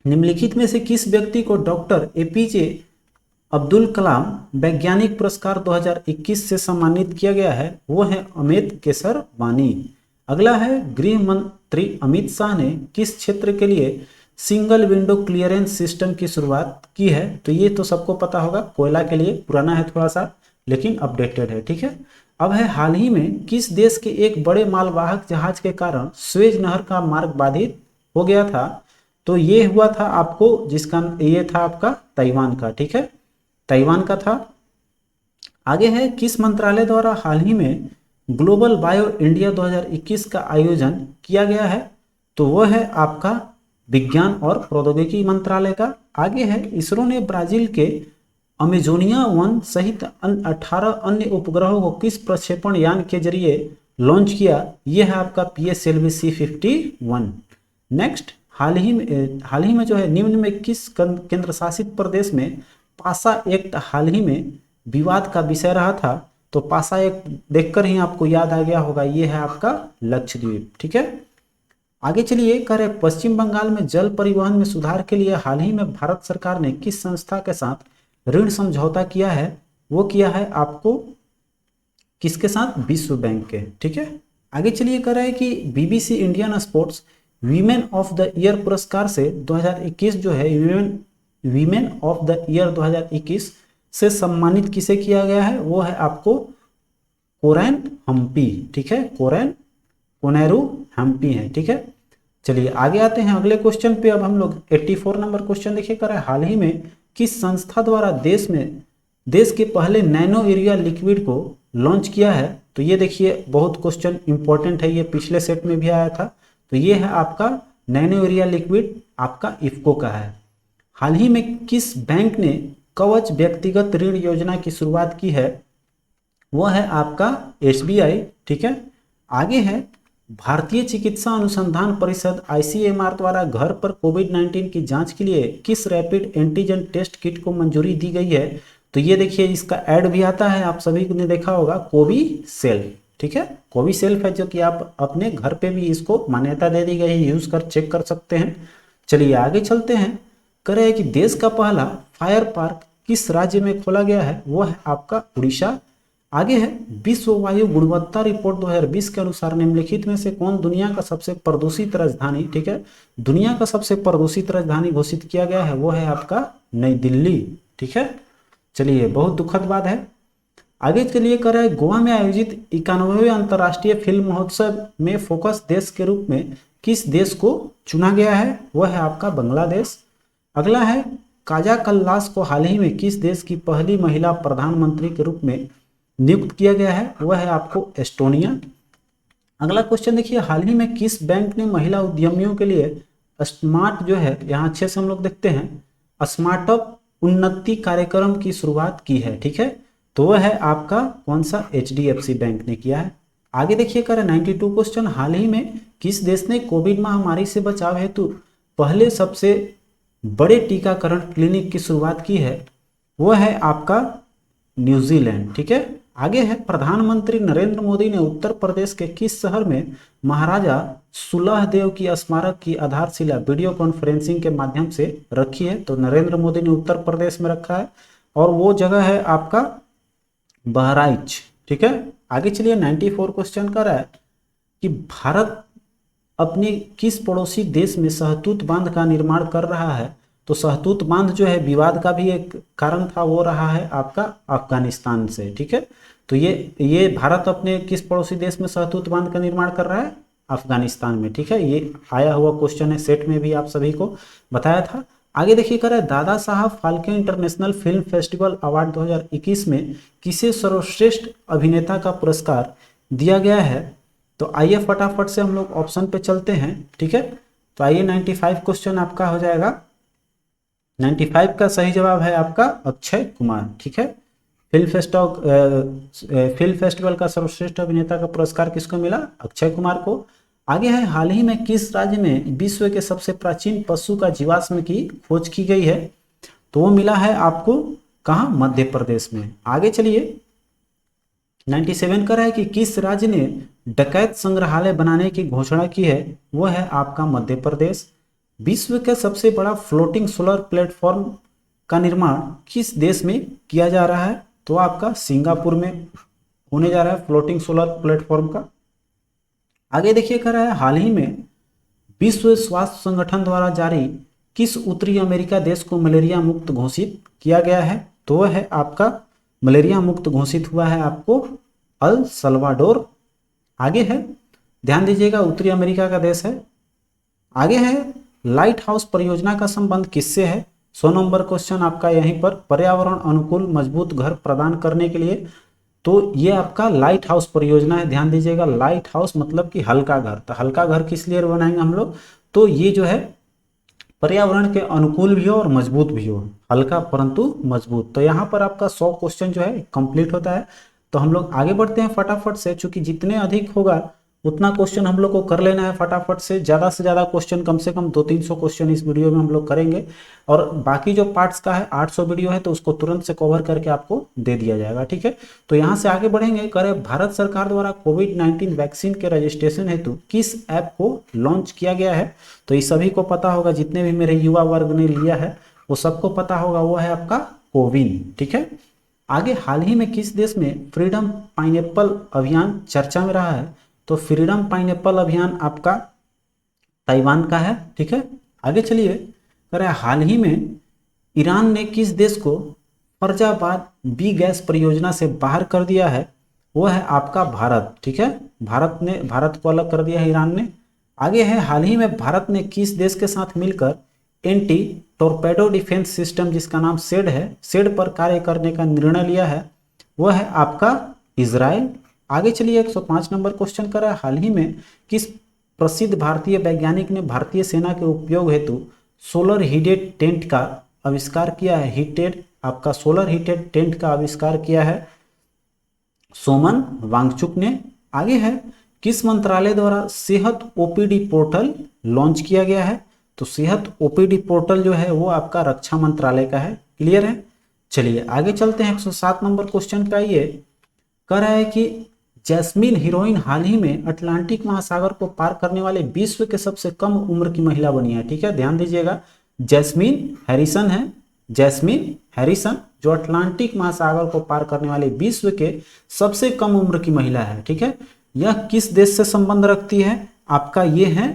निम्नलिखित में से किस व्यक्ति को डॉक्टर APJ अब्दुल कलाम वैज्ञानिक पुरस्कार 2021 से सम्मानित किया गया है? वो है अमित केसरवानी। अगला है, गृह मंत्री अमित शाह ने किस क्षेत्र के लिए सिंगल विंडो क्लियरेंस सिस्टम की शुरुआत की है? तो ये तो सबको पता होगा, कोयला के लिए, पुराना है थोड़ा सा लेकिन अपडेटेड है, ठीक है। अब है हाल ही में किस देश के एक बड़े मालवाहक जहाज के कारण स्वेज नहर का मार्ग बाधित हो गया था? तो ये हुआ था आपको, जिसका ये था आपका ताइवान का, ठीक है, ताइवान का था। आगे है किस मंत्रालय द्वारा हाल ही में ग्लोबल बायो इंडिया 2021 का आयोजन किया गया है? तो वह है आपका विज्ञान और प्रौद्योगिकी मंत्रालय का। आगे है इसरो ने ब्राजील के अमेजोनिया वन सहित 18 अन्य उपग्रहों को किस प्रक्षेपण यान के जरिए लॉन्च किया? यह है आपका PSLV C51। नेक्स्ट, हाल ही में जो है निम्न में किस केंद्र शासित प्रदेश में पासा एक्ट हाल ही में विवाद का विषय रहा था? तो पासा एक्ट देखकर ही आपको याद आ गया होगा, ये है आपका लक्षद्वीप, ठीक है। आगे चलिए, कह रहे पश्चिम बंगाल में जल परिवहन में सुधार के लिए हाल ही में भारत सरकार ने किस संस्था के साथ ऋण समझौता किया है? वो किया है आपको किसके साथ? विश्व बैंक के, ठीक है। आगे चलिए, कह रहे हैं कि BBC Indian sports women of the year पुरस्कार से 2021 जो है वीमेन ऑफ द ईयर 2021 से सम्मानित किसे किया गया है? वो है आपको कोरैन हम्पी, ठीक है, कोनेरू हम्पी है, ठीक है। चलिए आगे आते हैं अगले क्वेश्चन पे। अब हम लोग 84 नंबर क्वेश्चन देखिए, कर हाल ही में किस संस्था द्वारा देश के पहले नैनो यूरिया लिक्विड को लॉन्च किया है? तो ये देखिए बहुत क्वेश्चन इंपॉर्टेंट है, ये पिछले सेट में भी आया था। तो ये है आपका नैनो यूरिया लिक्विड, आपका इफ्को का है। हाल ही में किस बैंक ने कवच व्यक्तिगत ऋण योजना की शुरुआत की है? वो है आपका SBI, ठीक है। आगे है भारतीय चिकित्सा अनुसंधान परिषद ICMR द्वारा घर पर कोविड-19 की जांच के लिए किस रैपिड एंटीजन टेस्ट किट को मंजूरी दी गई है? तो ये देखिए इसका ऐड भी आता है, आप सभी ने देखा होगा, कोविसेल्फ, ठीक है, कोविसेल्फ है, जो कि आप अपने घर पे भी इसको मान्यता दे दी गई है, यूज कर चेक कर सकते हैं। चलिए आगे चलते हैं। कह रहे हैं कि देश का पहला फायर पार्क किस राज्य में खोला गया है? वो है आपका उड़ीसा। आगे है विश्व वायु गुणवत्ता रिपोर्ट 2020 के अनुसार निम्नलिखित में से कौन दुनिया का सबसे प्रदूषित राजधानी, ठीक है, दुनिया का सबसे प्रदूषित राजधानी घोषित किया गया है? वो है आपका नई दिल्ली, ठीक है। चलिए बहुत दुखद बात है। आगे चलिए, कर रहे गोवा में आयोजित 91वें अंतर्राष्ट्रीय फिल्म महोत्सव में फोकस देश के रूप में किस देश को चुना गया है? वह है आपका बांग्लादेश। अगला है काजा कल्लास को हाल ही में किस देश की पहली महिला प्रधानमंत्री के रूप में नियुक्त किया गया है? वह है आपको एस्टोनिया। अगला क्वेश्चन देखिए, हाल ही में किस बैंक ने महिला उद्यमियों के लिए स्मार्ट जो है, यहाँ अच्छे से हम लोग देखते हैं, स्मार्टअप उन्नति कार्यक्रम की शुरुआत की है, ठीक है। तो वह है आपका कौन सा? HDFC बैंक ने किया है। आगे देखिए, कर 92 क्वेश्चन, हाल ही में किस देश ने कोविड महामारी से बचाव हेतु पहले सबसे बड़े टीकाकरण क्लिनिक की शुरुआत की है? वह है आपका न्यूजीलैंड, ठीक है। आगे है प्रधानमंत्री नरेंद्र मोदी ने उत्तर प्रदेश के किस शहर में महाराजा सुलहदेव की स्मारक की आधारशिला वीडियो कॉन्फ्रेंसिंग के माध्यम से रखी है? तो नरेंद्र मोदी ने उत्तर प्रदेश में रखा है और वो जगह है आपका बहराइच, ठीक है। आगे चलिए 94 क्वेश्चन कर रहा है कि भारत अपने किस पड़ोसी देश में सहतूत बांध का निर्माण कर रहा है? तो सहतूत बांध जो है विवाद का भी एक कारण था, वो रहा है आपका अफगानिस्तान से, ठीक है। तो ये भारत अपने किस पड़ोसी देश में सहतूत बांध का निर्माण कर रहा है? अफगानिस्तान में, ठीक है। ये आया हुआ क्वेश्चन है, सेट में भी आप सभी को बताया था। आगे देखिए, कर Dada Saheb Phalke international film festival award 2021 में किसे सर्वश्रेष्ठ अभिनेता का पुरस्कार दिया गया है? तो आइए फटाफट से हम लोग ऑप्शन पे चलते हैं, ठीक है। तो आइए 95 क्वेश्चन आपका हो जाएगा। 95 का सही जवाब है आपका अक्षय कुमार, ठीक है। फिल्म फेस्टिवल का सर्वश्रेष्ठ अभिनेता का पुरस्कार किसको मिला? अक्षय कुमार को। आगे है हाल ही में किस राज्य में विश्व के सबसे प्राचीन पशु का जीवाश्म की खोज की गई है? तो वो मिला है आपको कहाँ? मध्य प्रदेश में। आगे चलिए 97 का है कि किस राज्य ने डकैत संग्रहालय बनाने की घोषणा की है? वो है आपका मध्य प्रदेश। विश्व के सबसे बड़ा फ्लोटिंग सोलर प्लेटफॉर्म का निर्माण किस देश में किया जा रहा है? तो आपका सिंगापुर में होने जा रहा है फ्लोटिंग सोलर प्लेटफॉर्म का। आगे देखिए, कर रहा है हाल ही में विश्व स्वास्थ्य संगठन द्वारा जारी किस उत्तरी अमेरिका देश को मलेरिया मुक्त घोषित किया गया है? तो वह है आपका मलेरिया मुक्त घोषित हुआ है आपको अल सल्वाडोर। आगे है, ध्यान दीजिएगा, उत्तरी अमेरिका का देश है। आगे है, लाइट हाउस परियोजना का संबंध किससे है? 100 नंबर क्वेश्चन आपका यहीं पर, पर्यावरण अनुकूल मजबूत घर प्रदान करने के लिए। तो ये आपका लाइट हाउस परियोजना है। ध्यान दीजिएगा, लाइट हाउस मतलब कि हल्का घर। तो हल्का घर किस लिए बनाएंगे हम लोग? तो ये जो है पर्यावरण के अनुकूल भी हो और मजबूत भी हो, हल्का परंतु मजबूत। तो यहाँ पर आपका 100 क्वेश्चन जो है कंप्लीट होता है। तो हम लोग आगे बढ़ते हैं फटाफट से, क्योंकि जितने अधिक होगा उतना क्वेश्चन हम लोग को कर लेना है फटाफट से ज़्यादा क्वेश्चन, कम से कम 200-300 क्वेश्चन इस वीडियो में हम लोग करेंगे। और बाकी जो पार्ट्स का है 800 वीडियो है, तो उसको तुरंत से कवर करके आपको दे दिया जाएगा, ठीक है। तो यहाँ से आगे बढ़ेंगे, करें भारत सरकार द्वारा कोविड-19 वैक्सीन के रजिस्ट्रेशन हेतु किस ऐप को लॉन्च किया गया है? तो ये सभी को पता होगा, जितने भी मेरे युवा वर्ग ने लिया है वो सबको पता होगा, वो है आपका कोविन, ठीक है। आगे, हाल ही में किस देश में फ्रीडम पाइनएप्पल अभियान चर्चा में रहा है? तो फ्रीडम पाइनएप्पल अभियान आपका ताइवान का है, ठीक है। आगे चलिए, करें हाल ही में ईरान ने किस देश को फर्जाबाद बी गैस परियोजना से बाहर कर दिया है? वो है आपका भारत, ठीक है। भारत को अलग कर दिया है ईरान ने। आगे है, हाल ही में भारत ने किस देश के साथ मिलकर एंटी टॉर्पेडो डिफेंस सिस्टम, जिसका नाम सेड है, सेड पर कार्य करने का निर्णय लिया है? वो है आपका इजराइल। आगे चलिए, 105 नंबर क्वेश्चन कर रहा है, हाल ही में किस प्रसिद्ध भारतीय वैज्ञानिक ने भारतीय सेना के उपयोग हेतु सोलर हीटेड टेंट का आविष्कार किया है? हीटेड आपका सोलर हीटेड टेंट का आविष्कार किया है सोमन वांगचुक ने। आगे है, किस मंत्रालय द्वारा सेहत ओपीडी पोर्टल लॉन्च किया गया है? तो सेहत ओपीडी पोर्टल जो है वो आपका रक्षा मंत्रालय का है। क्लियर है? चलिए आगे चलते हैं, 107 नंबर क्वेश्चन का ये कह रहा है कि जैस्मीन हीरोइन हाल ही में अटलांटिक महासागर को पार करने वाले विश्व के सबसे कम उम्र की महिला बनी है, ठीक है। ध्यान दीजिएगा, जैस्मीन हैरिसन है, जैस्मीन हैरिसन, जो अटलांटिक महासागर को पार करने वाले विश्व के सबसे कम उम्र की महिला है, ठीक है। यह किस देश से संबंध रखती है? आपका ये है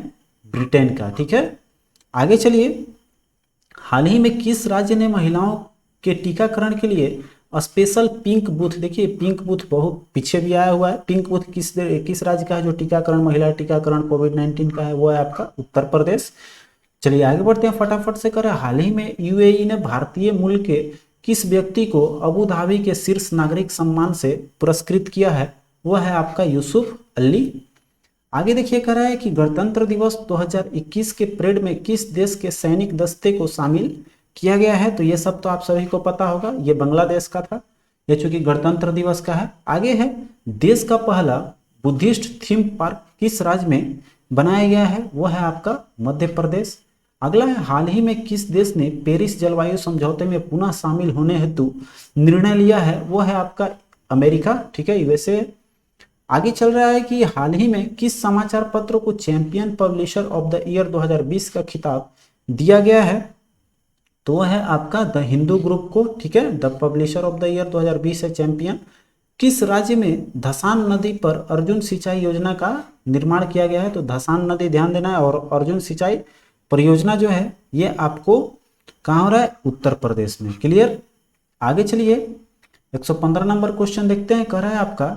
ब्रिटेन का, ठीक है। आगे चलिए, हाल ही में किस राज्य ने महिलाओं के टीकाकरण के लिए स्पेशल पिंक बूथ, देखिए पिंक बूथ बहुत पीछे भी आया हुआ है, पिंक बूथ किस राज्य का है जो टीकाकरण, महिला टीकाकरण कोविड-19 का है? वो है आपका उत्तर प्रदेश। चलिए आगे बढ़ते हैं फटाफट से, करें हाल ही में यूएई ने भारतीय मूल के किस व्यक्ति को अबू धाबी के शीर्ष नागरिक सम्मान से पुरस्कृत किया है? वह है आपका यूसुफ अली। आगे देखिए, कह रहा है कि गणतंत्र दिवस 2021 के परेड में किस देश के सैनिक दस्ते को शामिल किया गया है? तो ये सब तो आप सभी को पता होगा, ये बांग्लादेश का था, ये चूंकि गणतंत्र दिवस का है। आगे है, देश का पहला बुद्धिस्ट थीम पार्क किस राज्य में बनाया गया है? वो है आपका मध्य प्रदेश। अगला है, हाल ही में किस देश ने पेरिस जलवायु समझौते में पुनः शामिल होने हेतु निर्णय लिया है? वो है आपका अमेरिका, ठीक है, यूएसए। आगे चल रहा है कि हाल ही में किस समाचार पत्र को champion publisher of the year 2020 का खिताब दिया गया है? तो वह है आपका द हिंदू ग्रुप को, ठीक है। The publisher of the year 2020 है चैंपियन। किस राज्य में धसान नदी पर अर्जुन सिंचाई योजना का निर्माण किया गया है? तो धसान नदी ध्यान देना है, और अर्जुन सिंचाई परियोजना जो है ये आपको कहाँ हो रहा है? उत्तर प्रदेश में। क्लियर? आगे चलिए, 115 नंबर क्वेश्चन देखते हैं, कह रहा है आपका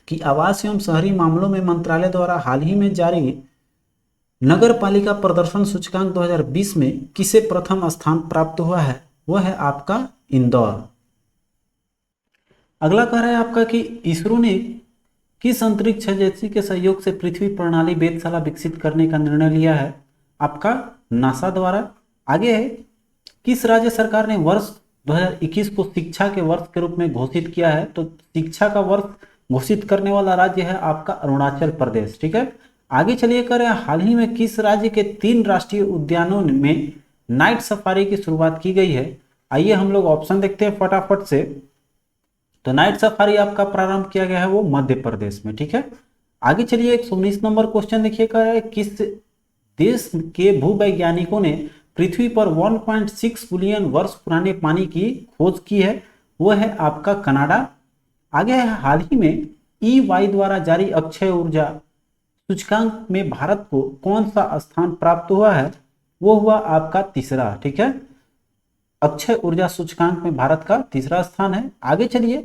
कि आवास एवं शहरी मामलों में मंत्रालय द्वारा हाल ही में जारी नगर पालिका प्रदर्शन सूचकांक 2020 में किसे प्रथम स्थान प्राप्त हुआ है? वह है आपका इंदौर। अगला कह रहा है आपका कि इसरो ने किस अंतरिक्ष एजेंसी के सहयोग से पृथ्वी प्रणाली वेधशाला विकसित करने का निर्णय लिया है? आपका नासा द्वारा। आगे है, किस राज्य सरकार ने वर्ष 2021 को शिक्षा के वर्ष के रूप में घोषित किया है? तो शिक्षा का वर्ष घोषित करने वाला राज्य है आपका अरुणाचल प्रदेश, ठीक है। आगे चलिए, करें हाल ही में किस राज्य के 3 राष्ट्रीय उद्यानों में नाइट सफारी की शुरुआत की गई है? आइए हम लोग ऑप्शन देखते हैं फटाफट से। तो नाइट सफारी आपका प्रारंभ किया गया है वो मध्य प्रदेश में, ठीक है। आगे चलिए, 119 नंबर क्वेश्चन देखिए, कह रहा है किस देश के भूवैज्ञानिकों ने पृथ्वी पर 1.6 बिलियन वर्ष पुराने पानी की खोज की है? वो है आपका कनाडा। आगे है, हाल ही में EY द्वारा जारी अक्षय ऊर्जा सूचकांक में भारत को कौन सा स्थान प्राप्त हुआ है? वो हुआ आपका तीसरा, ठीक है। अक्षय ऊर्जा सूचकांक में भारत का तीसरा स्थान है। आगे चलिए,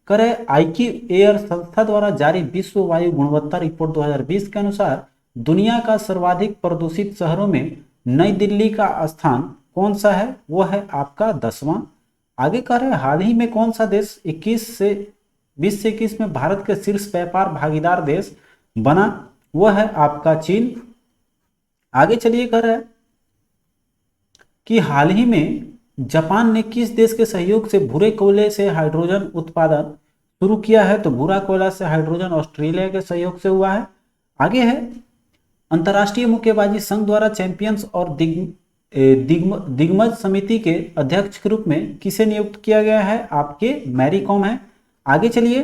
करे आईक्यू एयर संस्था द्वारा जारी विश्व वायु गुणवत्ता रिपोर्ट 2020 के अनुसार दुनिया का सर्वाधिक प्रदूषित शहरों में नई दिल्ली का स्थान कौन सा है? वो है आपका 10वां। आगे कह रहे हैं हाल ही में कौन सा देश 20 से 21 में भारत के शीर्ष व्यापार भागीदार देश बना? वो है आपका चीन। आगे चलिए कह रहे हैं कि हाल ही में जापान ने किस देश के सहयोग से भूरे कोयले से हाइड्रोजन उत्पादन शुरू किया है? तो भूरा कोयला से हाइड्रोजन ऑस्ट्रेलिया के सहयोग से हुआ है। आगे है अंतर्राष्ट्रीय मुक्केबाजी संघ द्वारा चैंपियंस और दिग्गज समिति के अध्यक्ष के रूप में किसे नियुक्त किया गया है? आपके मैरी कॉम है। आगे चलिए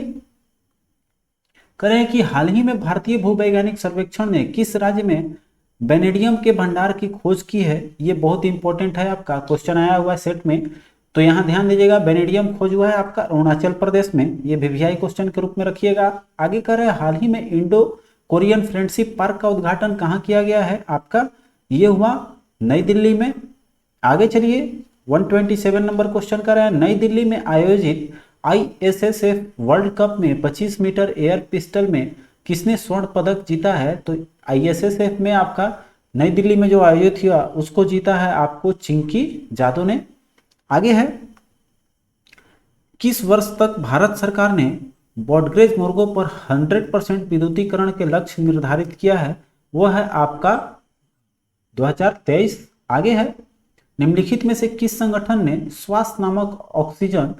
करें कि हाल ही में भारतीय भूवैज्ञानिक सर्वेक्षण ने किस राज्य में वेनेडियम के भंडार की खोज की है? ये बहुत इंपॉर्टेंट है, आपका क्वेश्चन आया हुआ है सेट में, तो यहाँ ध्यान दीजिएगा। वेनेडियम खोज हुआ है आपका अरुणाचल प्रदेश में, ये वीवीआई क्वेश्चन के रूप में रखिएगा। आगे कह रहे हैं हाल ही में इंडो कोरियन फ्रेंडशिप पार्क का उद्घाटन कहाँ किया गया है? आपका ये हुआ नई दिल्ली में। आगे चलिए 127 नंबर क्वेश्चन कर रहे हैं नई दिल्ली में आयोजित ISSF वर्ल्ड कप में 25 मीटर एयर पिस्टल में किसने स्वर्ण पदक जीता है? तो ISSF में आपका नई दिल्ली में जो आयोजित हुआ उसको जीता है आपको चिंकी जादव ने। आगे है किस वर्ष तक भारत सरकार ने ब्रॉडगेज मुर्गों पर 100% विद्युतीकरण के लक्ष्य निर्धारित किया है? वो है आपका 2023। आगे है निम्नलिखित में से किस संगठन ने स्वास्थ्य नामक ऑक्सीजन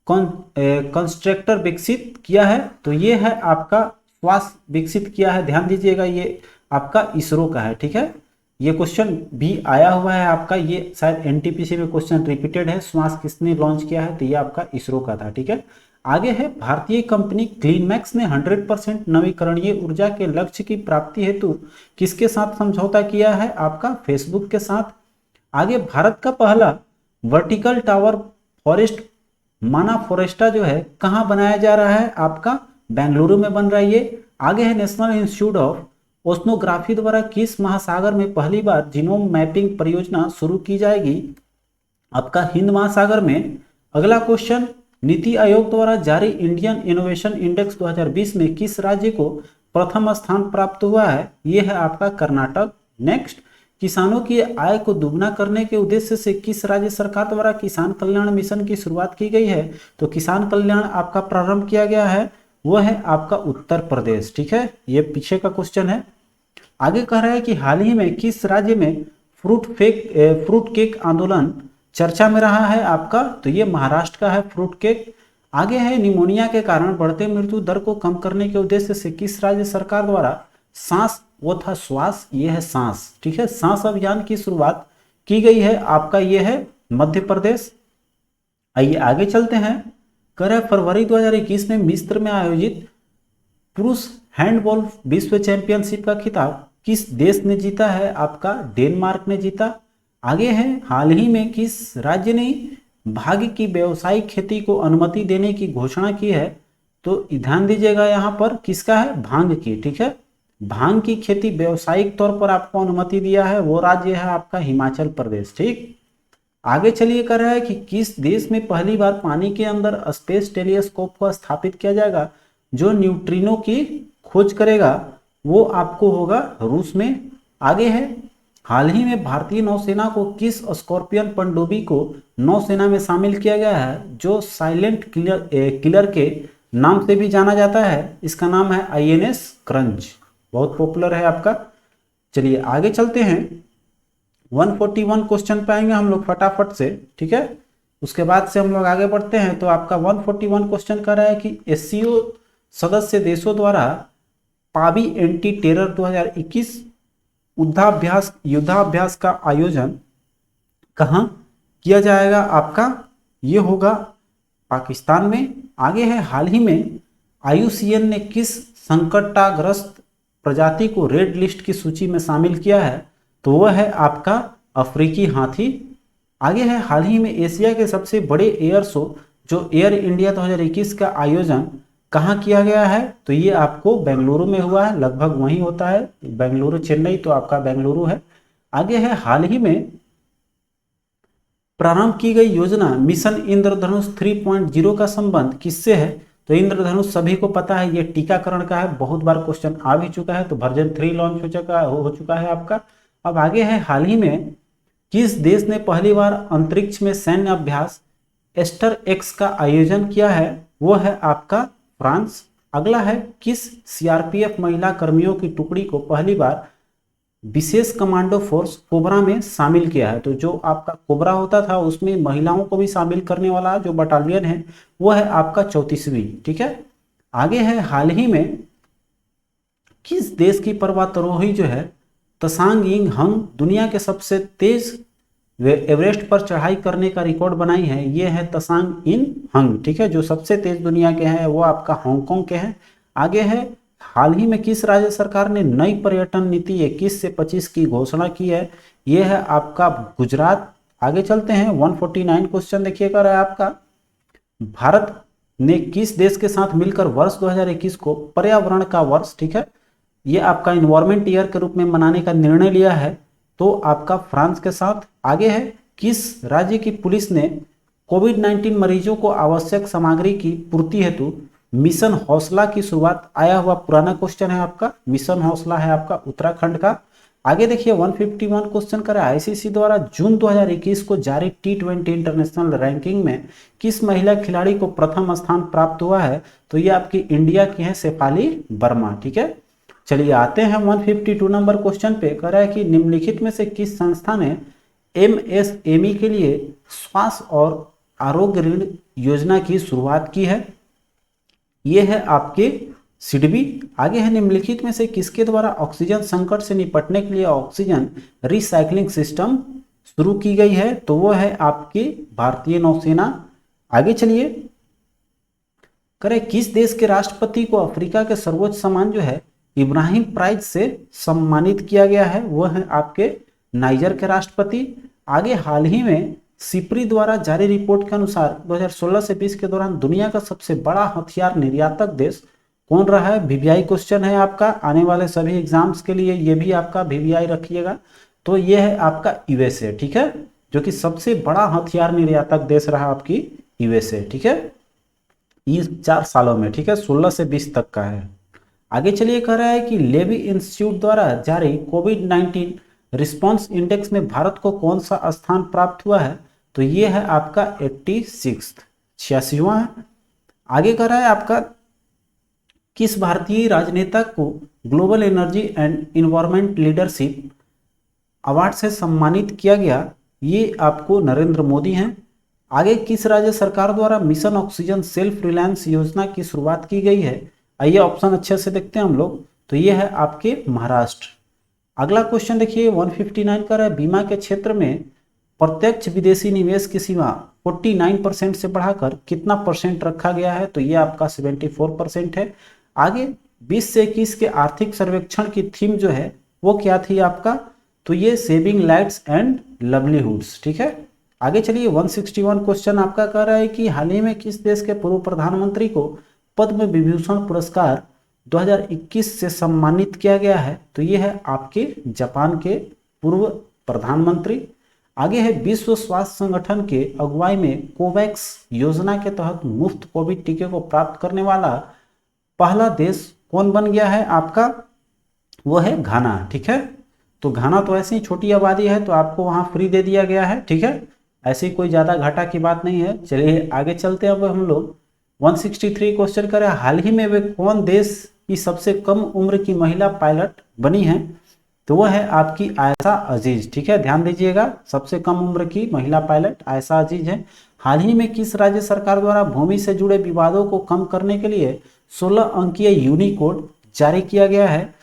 कंस्ट्रक्टर विकसित किया है? तो ये है आपका स्वास्थ्य विकसित किया है, ध्यान दीजिएगा, ये आपका इसरो का है। ठीक है, ये क्वेश्चन भी आया हुआ है आपका, ये शायद एनटीपीसी में क्वेश्चन रिपीटेड है। श्वास किसने लॉन्च किया है? तो ये आपका इसरो का था। ठीक है, आगे है भारतीय कंपनी क्लीनमैक्स ने 100% नवीकरणीय ऊर्जा के लक्ष्य की प्राप्ति हेतु किसके साथ समझौता किया है? आपका फेसबुक के साथ। आगे भारत का पहला वर्टिकल टावर फॉरेस्ट माना फोरेस्टा जो है कहाँ बनाया जा रहा है? आपका बेंगलुरु में बन रहा है ये। आगे है नेशनल इंस्टीट्यूट ऑफ ओशनोग्राफी द्वारा किस महासागर में पहली बार जीनोम मैपिंग परियोजना शुरू की जाएगी? आपका हिंद महासागर में। अगला क्वेश्चन नीति आयोग द्वारा जारी इंडियन इनोवेशन इंडेक्स 2020 में किस राज्य को प्रथम स्थान प्राप्त हुआ है? ये है आपका कर्नाटक। नेक्स्ट किसानों की आय को दुगना करने के उद्देश्य से किस राज्य सरकार द्वारा किसान कल्याण मिशन की शुरुआत की गई है? तो किसान कल्याण आपका प्रारंभ किया गया है, वो है आपका उत्तर प्रदेश। ठीक है, ये पीछे का क्वेश्चन है। आगे कह रहा है कि हाल ही में किस राज्य में फ्रूट केक आंदोलन चर्चा में रहा है? आपका तो ये महाराष्ट्र का है फ्रूट केक। आगे है निमोनिया के कारण बढ़ते मृत्यु दर को कम करने के उद्देश्य से किस राज्य सरकार द्वारा सांस, वो था श्वास, ये है सांस। ठीक है, सांस अभियान की शुरुआत की गई है, आपका ये है मध्य प्रदेश। आइए आगे चलते हैं। कह रहे फरवरी 2021 में मिस्र में आयोजित पुरुष हैंडबॉल विश्व चैंपियनशिप का खिताब किस देश ने जीता है? आपका डेनमार्क ने जीता। आगे है हाल ही में किस राज्य ने भांग की व्यावसायिक खेती को अनुमति देने की घोषणा की है? तो ध्यान दीजिएगा यहाँ पर किसका है? भांग की। ठीक है, भांग की खेती व्यावसायिक तौर पर आपको अनुमति दिया है, वो राज्य है आपका हिमाचल प्रदेश। ठीक, आगे चलिए कर रहा है कि किस देश में पहली बार पानी के अंदर स्पेस टेलीस्कोप को स्थापित किया जाएगा जो न्यूट्रिनो की खोज करेगा? वो आपको होगा रूस में। आगे है हाल ही में भारतीय नौसेना को किस स्कॉर्पियन पनडुब्बी को नौसेना में शामिल किया गया है जो साइलेंट किलर के नाम से भी जाना जाता है? इसका नाम है INS क्रंच, बहुत पॉपुलर है आपका। चलिए आगे चलते हैं, 141 क्वेश्चन पे आएंगे हम लोग फटाफट से। ठीक है, उसके बाद से हम लोग आगे बढ़ते हैं। तो आपका 141 क्वेश्चन कर रहा है कि SCO सदस्य देशों द्वारा पावी एंटी टेरर 2021 युद्धाभ्यास का आयोजन कहाँ किया जाएगा? आपका ये होगा पाकिस्तान में। आगे है हाल ही में IUCN ने किस संकटाग्रस्त प्रजाति को रेड लिस्ट की सूची में शामिल किया है? तो वह है आपका अफ्रीकी हाथी। आगे है हाल ही में एशिया के सबसे बड़े एयर शो जो एयर इंडिया 2021 का आयोजन कहाँ किया गया है? तो ये आपको बेंगलुरु में हुआ है, लगभग वहीं होता है, बेंगलुरु चेन्नई तो आपका बेंगलुरु है। आगे है हाल ही में प्रारंभ की गई योजना मिशन इंद्रधनुष 3.0 का संबंध किससे है? तो इंद्रधनुष सभी को पता है ये टीकाकरण का है, बहुत बार क्वेश्चन आ भी चुका है। तो वर्जन 3 लॉन्च हो चुका है आपका। अब आगे है, हाल ही में किस देश ने पहली बार अंतरिक्ष में सैन्य अभ्यास एस्टर एक्स का आयोजन किया है? वो है आपका फ्रांस। अगला है, किस सीआरपीएफ महिला कर्मियों की टुकड़ी को पहली बार विशेष कमांडो फोर्स कोबरा में शामिल किया है? तो जो आपका कोबरा होता था उसमें महिलाओं को भी शामिल करने वाला जो बटालियन है वो है आपका 34वीं। ठीक है। आगे है, हाल ही में किस देश की पर्वतारोही जो है त्सांग यिंग हंग दुनिया के सबसे तेज वे एवरेस्ट पर चढ़ाई करने का रिकॉर्ड बनाई है? ये है त्सांग इन हंग। ठीक है, जो सबसे तेज दुनिया के हैं वो आपका हांगकांग के हैं। आगे है, हाल ही में किस राज्य सरकार ने नई पर्यटन नीति 21 से 25 की घोषणा की है? ये है आपका गुजरात। आगे चलते हैं, 149 क्वेश्चन देखिएगा है आपका, भारत ने किस देश के साथ मिलकर वर्ष 2021 को पर्यावरण का वर्ष, ठीक है, ये आपका इन्वायरमेंट ईयर के रूप में मनाने का निर्णय लिया है? तो आपका फ्रांस के साथ। आगे है, किस राज्य की पुलिस ने कोविड-19 मरीजों को आवश्यक सामग्री की पूर्ति हेतु मिशन हौसला की शुरुआत? आया हुआ पुराना क्वेश्चन है आपका, मिशन हौसला है आपका उत्तराखंड का। आगे देखिए 151 क्वेश्चन करें, आईसीसी द्वारा जून 2021 को जारी T20 इंटरनेशनल रैंकिंग में किस महिला खिलाड़ी को प्रथम स्थान प्राप्त हुआ है? तो ये आपकी इंडिया की है शेफाली वर्मा। ठीक है, चलिए आते हैं 152 नंबर क्वेश्चन पे। कह रहा है कि निम्नलिखित में से किस संस्था ने एमएसएमई के लिए स्वास्थ्य और आरोग्य ऋण योजना की शुरुआत की है? ये है आपके सिडबी। आगे है, निम्नलिखित में से किसके द्वारा ऑक्सीजन संकट से निपटने के लिए ऑक्सीजन रिसाइकलिंग सिस्टम शुरू की गई है? तो वो है आपकी भारतीय नौसेना। आगे चलिए, करें किस देश के राष्ट्रपति को अफ्रीका के सर्वोच्च सम्मान जो है इब्राहिम प्राइज से सम्मानित किया गया है? वो है आपके नाइजर के राष्ट्रपति। आगे, हाल ही में सिप्री द्वारा जारी रिपोर्ट के अनुसार 2016 से 20 के दौरान दुनिया का सबसे बड़ा हथियार निर्यातक देश कौन रहा है? वीवीआई क्वेश्चन है आपका, आने वाले सभी एग्जाम्स के लिए ये भी आपका वीवीआई रखिएगा। तो ये है आपका यूएसए। ठीक है, जो कि सबसे बड़ा हथियार निर्यातक देश रहा आपकी यूएसए। ठीक है, ये 4 सालों में, ठीक है, 16 से 20 तक का है। आगे चलिए, कह रहा है कि लेवी इंस्टीट्यूट द्वारा जारी कोविड-19 रिस्पांस इंडेक्स में भारत को कौन सा स्थान प्राप्त हुआ है? तो ये है आपका 86वां है। आगे कह रहा है आपका, किस भारतीय राजनेता को global energy and environment leadership award से सम्मानित किया गया? ये आपको नरेंद्र मोदी हैं। आगे, किस राज्य सरकार द्वारा मिशन ऑक्सीजन सेल्फ रिलायंस योजना की शुरुआत की गई है? आइए ऑप्शन अच्छे से देखते हैं हम लोग। तो ये है आपके महाराष्ट्र। अगला क्वेश्चन देखिए 159 का है, बीमा के क्षेत्र में प्रत्यक्ष विदेशी निवेश की सीमा 49% से बढ़ाकर कितना परसेंट रखा गया है? तो ये आपका 74% है। आगे, 20 से 21 के आर्थिक सर्वेक्षण की थीम जो है वो क्या थी आपका? तो ये सेविंग लाइव्स एंड लवलीहुड्स। ठीक है, आगे चलिए 161 क्वेश्चन आपका कह रहा है कि हाल ही में किस देश के पूर्व प्रधानमंत्री को पद्म विभूषण पुरस्कार 2021 से सम्मानित किया गया है? तो ये है आपके जापान के पूर्व प्रधानमंत्री। आगे है, विश्व स्वास्थ्य संगठन के अगुवाई में कोवैक्स योजना के तहत मुफ्त कोविड टीके को प्राप्त करने वाला पहला देश कौन बन गया है आपका? वो है घाना। ठीक है, तो घाना तो ऐसे ही छोटी आबादी है तो आपको वहां फ्री दे दिया गया है। ठीक है, ऐसी कोई ज्यादा घाटा की बात नहीं है। चलिए आगे चलते हैं। अब हम लोग 163 क्वेश्चन करें, हाल ही में वे कौन देश की सबसे कम उम्र की महिला पायलट बनी है? तो वो है आपकी आयशा अजीज। ठीक है, ध्यान दीजिएगा, सबसे कम उम्र की महिला पायलट आयशा अजीज है। हाल ही में किस राज्य सरकार द्वारा भूमि से जुड़े विवादों को कम करने के लिए 16 अंकीय यूनिकोड जारी किया गया है?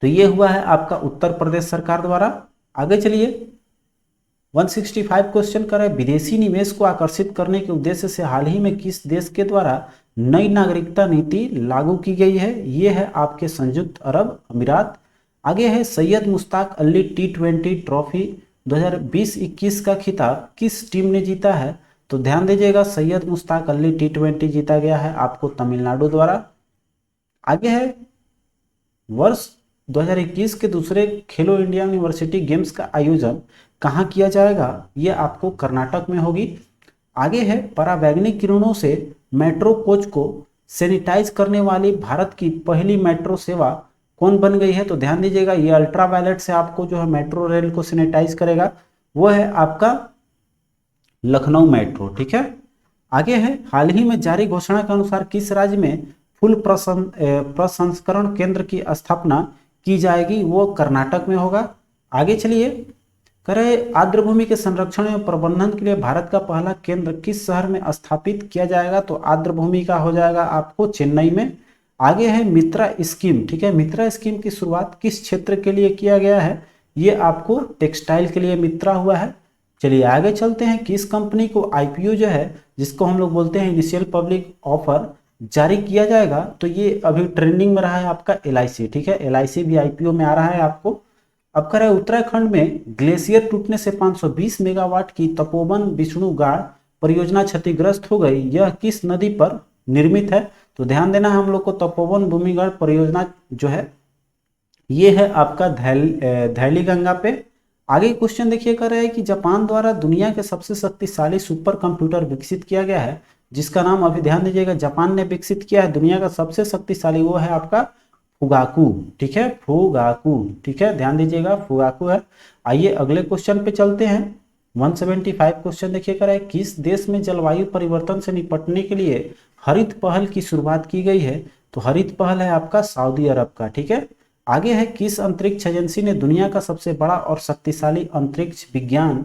तो ये हुआ है आपका उत्तर प्रदेश सरकार द्वारा। आगे चलिए 165 क्वेश्चन करें, विदेशी निवेश को आकर्षित करने के उद्देश्य से हाल ही में किस देश के द्वारा नई नागरिकता नीति लागू की गई है? ये है आपके संयुक्त अरब अमीरात। आगे है, सैयद मुश्ताक अली T20 ट्रॉफी 2020-21 का खिताब किस टीम ने जीता है? तो ध्यान दीजिएगा, सैयद मुश्ताक अली T20 जीता गया है आपको तमिलनाडु द्वारा। आगे है, वर्ष 2021 के दूसरे खेलो इंडिया यूनिवर्सिटी गेम्स का आयोजन कहाँ किया जाएगा? ये आपको कर्नाटक में होगी। आगे है परावैंगनिक किरणों से मेट्रो कोच को सैनिटाइज करने वाली भारत की पहली मेट्रो सेवा कौन बन गई है? तो ध्यान दीजिएगा, ये अल्ट्रावायलेट से आपको जो है मेट्रो रेल को सैनिटाइज करेगा, वो है आपका लखनऊ मेट्रो। ठीक है, आगे है हाल ही में जारी घोषणा के अनुसार किस राज्य में फूल प्रसंस्करण केंद्र की स्थापना की जाएगी? वो कर्नाटक में होगा। आगे चलिए, करे आर्द्रभूमि के संरक्षण एवं प्रबंधन के लिए भारत का पहला केंद्र किस शहर में स्थापित किया जाएगा? तो आर्द्रभूमि का हो जाएगा आपको चेन्नई में। आगे है मित्रा स्कीम। ठीक है, मित्रा स्कीम की शुरुआत किस क्षेत्र के लिए किया गया है? ये आपको टेक्सटाइल के लिए मित्रा हुआ है। चलिए आगे चलते हैं, किस कंपनी को आईपीओ जो है, जिसको हम लोग बोलते हैं इनिशियल पब्लिक ऑफर, जारी किया जाएगा? तो ये अभी ट्रेंडिंग में रहा है आपका एलआईसी। ठीक है, एलआईसी भी आईपीओ में आ रहा है आपको। अब करें, उत्तराखंड में ग्लेशियर टूटने से 520 मेगावाट की तपोवन विष्णुगाड़ परियोजना क्षतिग्रस्त हो गई, यह किस नदी पर निर्मित है? तो ध्यान देना हम लोग को, तपोवन भूमिगढ़ परियोजना जो है ये है आपका धैली गंगा पे। आगे क्वेश्चन देखिए, कर रहा है कि जापान द्वारा दुनिया के सबसे शक्तिशाली सुपर कंप्यूटर विकसित किया गया है, जिसका नाम, अभी ध्यान दीजिएगा, जापान ने विकसित किया है दुनिया का सबसे शक्तिशाली, वो है आपका फुगाकू। ठीक है, फुगाकू। ठीक है, ध्यान दीजिएगा, फुगाकू है। आइए अगले क्वेश्चन पे चलते हैं। 175 क्वेश्चन देखिए, कर है किस देश में जलवायु परिवर्तन से निपटने के लिए हरित पहल की शुरुआत की गई है? तो हरित पहल है आपका सऊदी अरब का। ठीक है, आगे है किस अंतरिक्ष एजेंसी ने दुनिया का सबसे बड़ा और शक्तिशाली अंतरिक्ष विज्ञान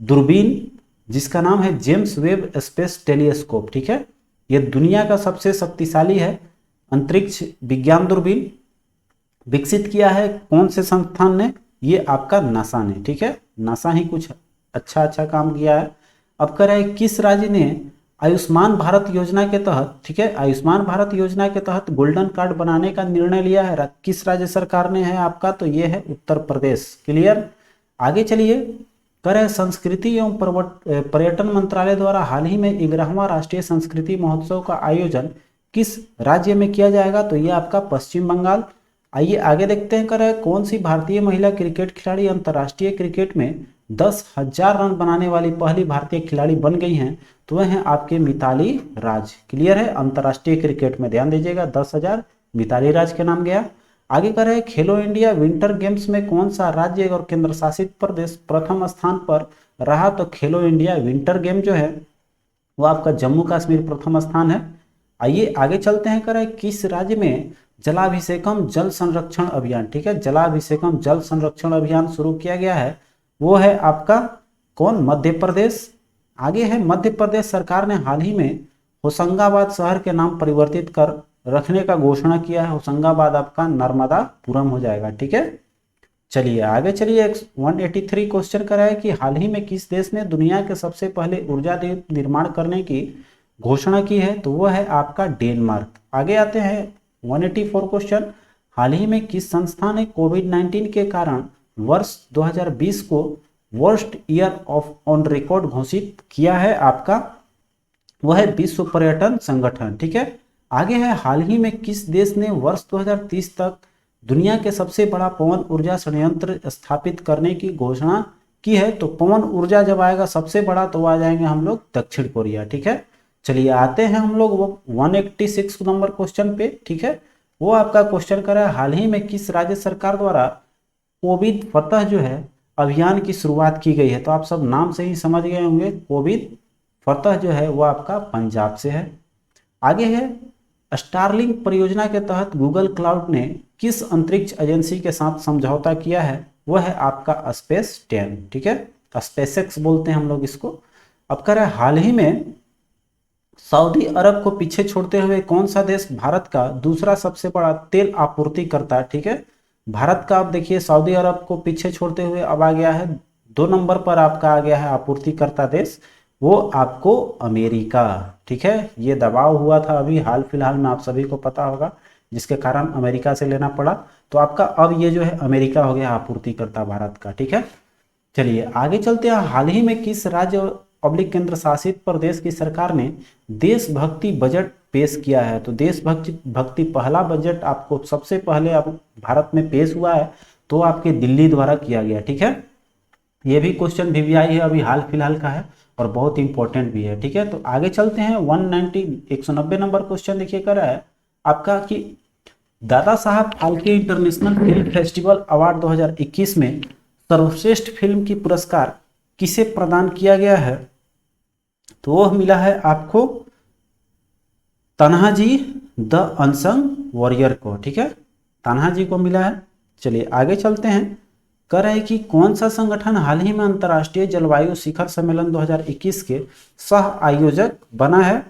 दूरबीन, जिसका नाम है जेम्स वेब स्पेस टेलीस्कोप, ठीक है, यह दुनिया का सबसे शक्तिशाली है अंतरिक्ष विज्ञान दूरबीन, विकसित किया है कौन से संस्थान ने? ये आपका नासा ने। ठीक है, नासा ही कुछ अच्छा काम किया है। अब कह रहे हैं किस राज्य ने आयुष्मान भारत योजना के तहत, ठीक है, आयुष्मान भारत योजना के तहत गोल्डन कार्ड बनाने का निर्णय लिया है? किस राज्य सरकार ने है आपका? तो ये है उत्तर प्रदेश। क्लियर। आगे चलिए, कह रहे संस्कृति एवं पर्यटन मंत्रालय द्वारा हाल ही में 11वां राष्ट्रीय संस्कृति महोत्सव का आयोजन किस राज्य में किया जाएगा? तो ये आपका पश्चिम बंगाल। आइए आगे देखते हैं, कह रहे कौन सी भारतीय महिला क्रिकेट खिलाड़ी अंतर्राष्ट्रीय क्रिकेट में 10,000 रन बनाने वाली पहली भारतीय खिलाड़ी बन गई हैं? तो वह हैं आपके मिताली राज। क्लियर है, अंतर्राष्ट्रीय क्रिकेट में ध्यान दीजिएगा 10,000 मिताली राज के नाम गया। आगे कह रहे हैं खेलो इंडिया विंटर गेम्स में कौन सा राज्य और केंद्र शासित प्रदेश प्रथम स्थान पर रहा? तो खेलो इंडिया विंटर गेम जो है वो आपका जम्मू कश्मीर प्रथम स्थान है। आइए आगे चलते हैं, कह रहे हैं किस राज्य में जलाभिषेकम जल संरक्षण अभियान, ठीक है, जलाभिषेकम जल संरक्षण अभियान शुरू किया गया है? वो है आपका कौन? मध्य प्रदेश। आगे है मध्य प्रदेश सरकार ने हाल ही में होशंगाबाद शहर के नाम परिवर्तित कर रखने का घोषणा किया है। होशंगाबाद आपका नर्मदापुरम हो जाएगा। ठीक है, चलिए आगे चलिए। 183 क्वेश्चन कर रहा है कि हाल ही में किस देश ने दुनिया के सबसे पहले ऊर्जा द्वीप निर्माण करने की घोषणा की है? तो वो है आपका डेनमार्क। आगे आते हैं 184 क्वेश्चन, हाल ही में किस संस्था ने कोविड-19 के कारण वर्ष 2020 को worst year of on record घोषित किया है? आपका वह है विश्व पर्यटन संगठन। ठीक है, आगे है हाल ही में किस देश ने वर्ष 2030 तक दुनिया के सबसे बड़ा पवन ऊर्जा संयंत्र स्थापित करने की घोषणा की है? तो पवन ऊर्जा जब आएगा सबसे बड़ा तो आ जाएंगे हम लोग दक्षिण कोरिया। ठीक है, चलिए आते हैं हम लोग वो 186 नंबर क्वेश्चन पे। ठीक है, वो आपका क्वेश्चन कर रहा है हाल ही में किस राज्य सरकार द्वारा कोविड फतह जो है अभियान की शुरुआत की गई है? तो आप सब नाम से ही समझ गए होंगे, कोविड फतह जो है वो आपका पंजाब से है। आगे है स्टारलिंक परियोजना के तहत गूगल क्लाउड ने किस अंतरिक्ष एजेंसी के साथ समझौता किया है? वह है आपका स्पेस 10। ठीक है, स्पेसएक्स बोलते हैं हम लोग इसको। अब कह रहा है हाल ही में सऊदी अरब को पीछे छोड़ते हुए कौन सा देश भारत का दूसरा सबसे बड़ा तेल आपूर्ति करता है? ठीक है, भारत का आप देखिए सऊदी अरब को पीछे छोड़ते हुए अब आ गया है 2 नंबर पर आपका आ गया है आपूर्तिकर्ता देश, वो आपको अमेरिका। ठीक है, ये दबाव हुआ था अभी हाल फिलहाल में, आप सभी को पता होगा, जिसके कारण अमेरिका से लेना पड़ा। तो आपका अब ये जो है अमेरिका हो गया आपूर्तिकर्ता भारत का। ठीक है, चलिए आगे चलते हैं। हाल ही में किस राज्य पब्लिक केंद्र शासित प्रदेश की सरकार ने देशभक्ति बजट पेश किया है? तो देशभक्ति पहला बजट आपको सबसे पहले अब भारत में पेश हुआ है तो आपके दिल्ली द्वारा किया गया। ठीक है, ये भी क्वेश्चन वीवीआई है, अभी हाल फिलहाल का है और बहुत इंपॉर्टेंट भी है। ठीक है, तो आगे चलते हैं। 190 नंबर क्वेश्चन देखिए कर रहा है आपका कि Dada Saheb Phalke international film festival award 2021 में सर्वश्रेष्ठ फिल्म की पुरस्कार किसे प्रदान किया गया है? तो वह मिला है आपको तन्हाजी द अनसंग वॉरियर को। ठीक है, तन्हाजी को मिला है। चलिए आगे चलते हैं। कह रहे हैं कि कौन सा संगठन हाल ही में अंतर्राष्ट्रीय जलवायु शिखर सम्मेलन 2021 के सह आयोजक बना है?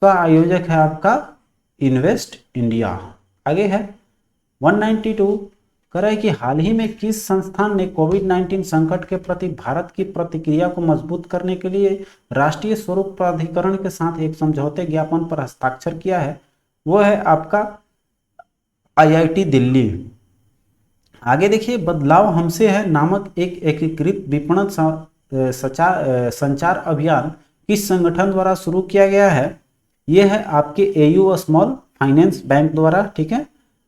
सह आयोजक है आपका इन्वेस्ट इंडिया। आगे है 192। कह रहा है कि हाल ही में किस संस्थान ने कोविड-19 संकट के प्रति भारत की प्रतिक्रिया को मजबूत करने के लिए राष्ट्रीय स्वरूप प्राधिकरण के साथ एक समझौते ज्ञापन पर हस्ताक्षर किया है? वो है आपका आईआईटी दिल्ली। आगे देखिए, बदलाव हमसे है नामक एक एकीकृत विपणन संचार अभियान किस संगठन द्वारा शुरू किया गया है? यह है आपके एयू स्मॉल फाइनेंस बैंक द्वारा। ठीक है,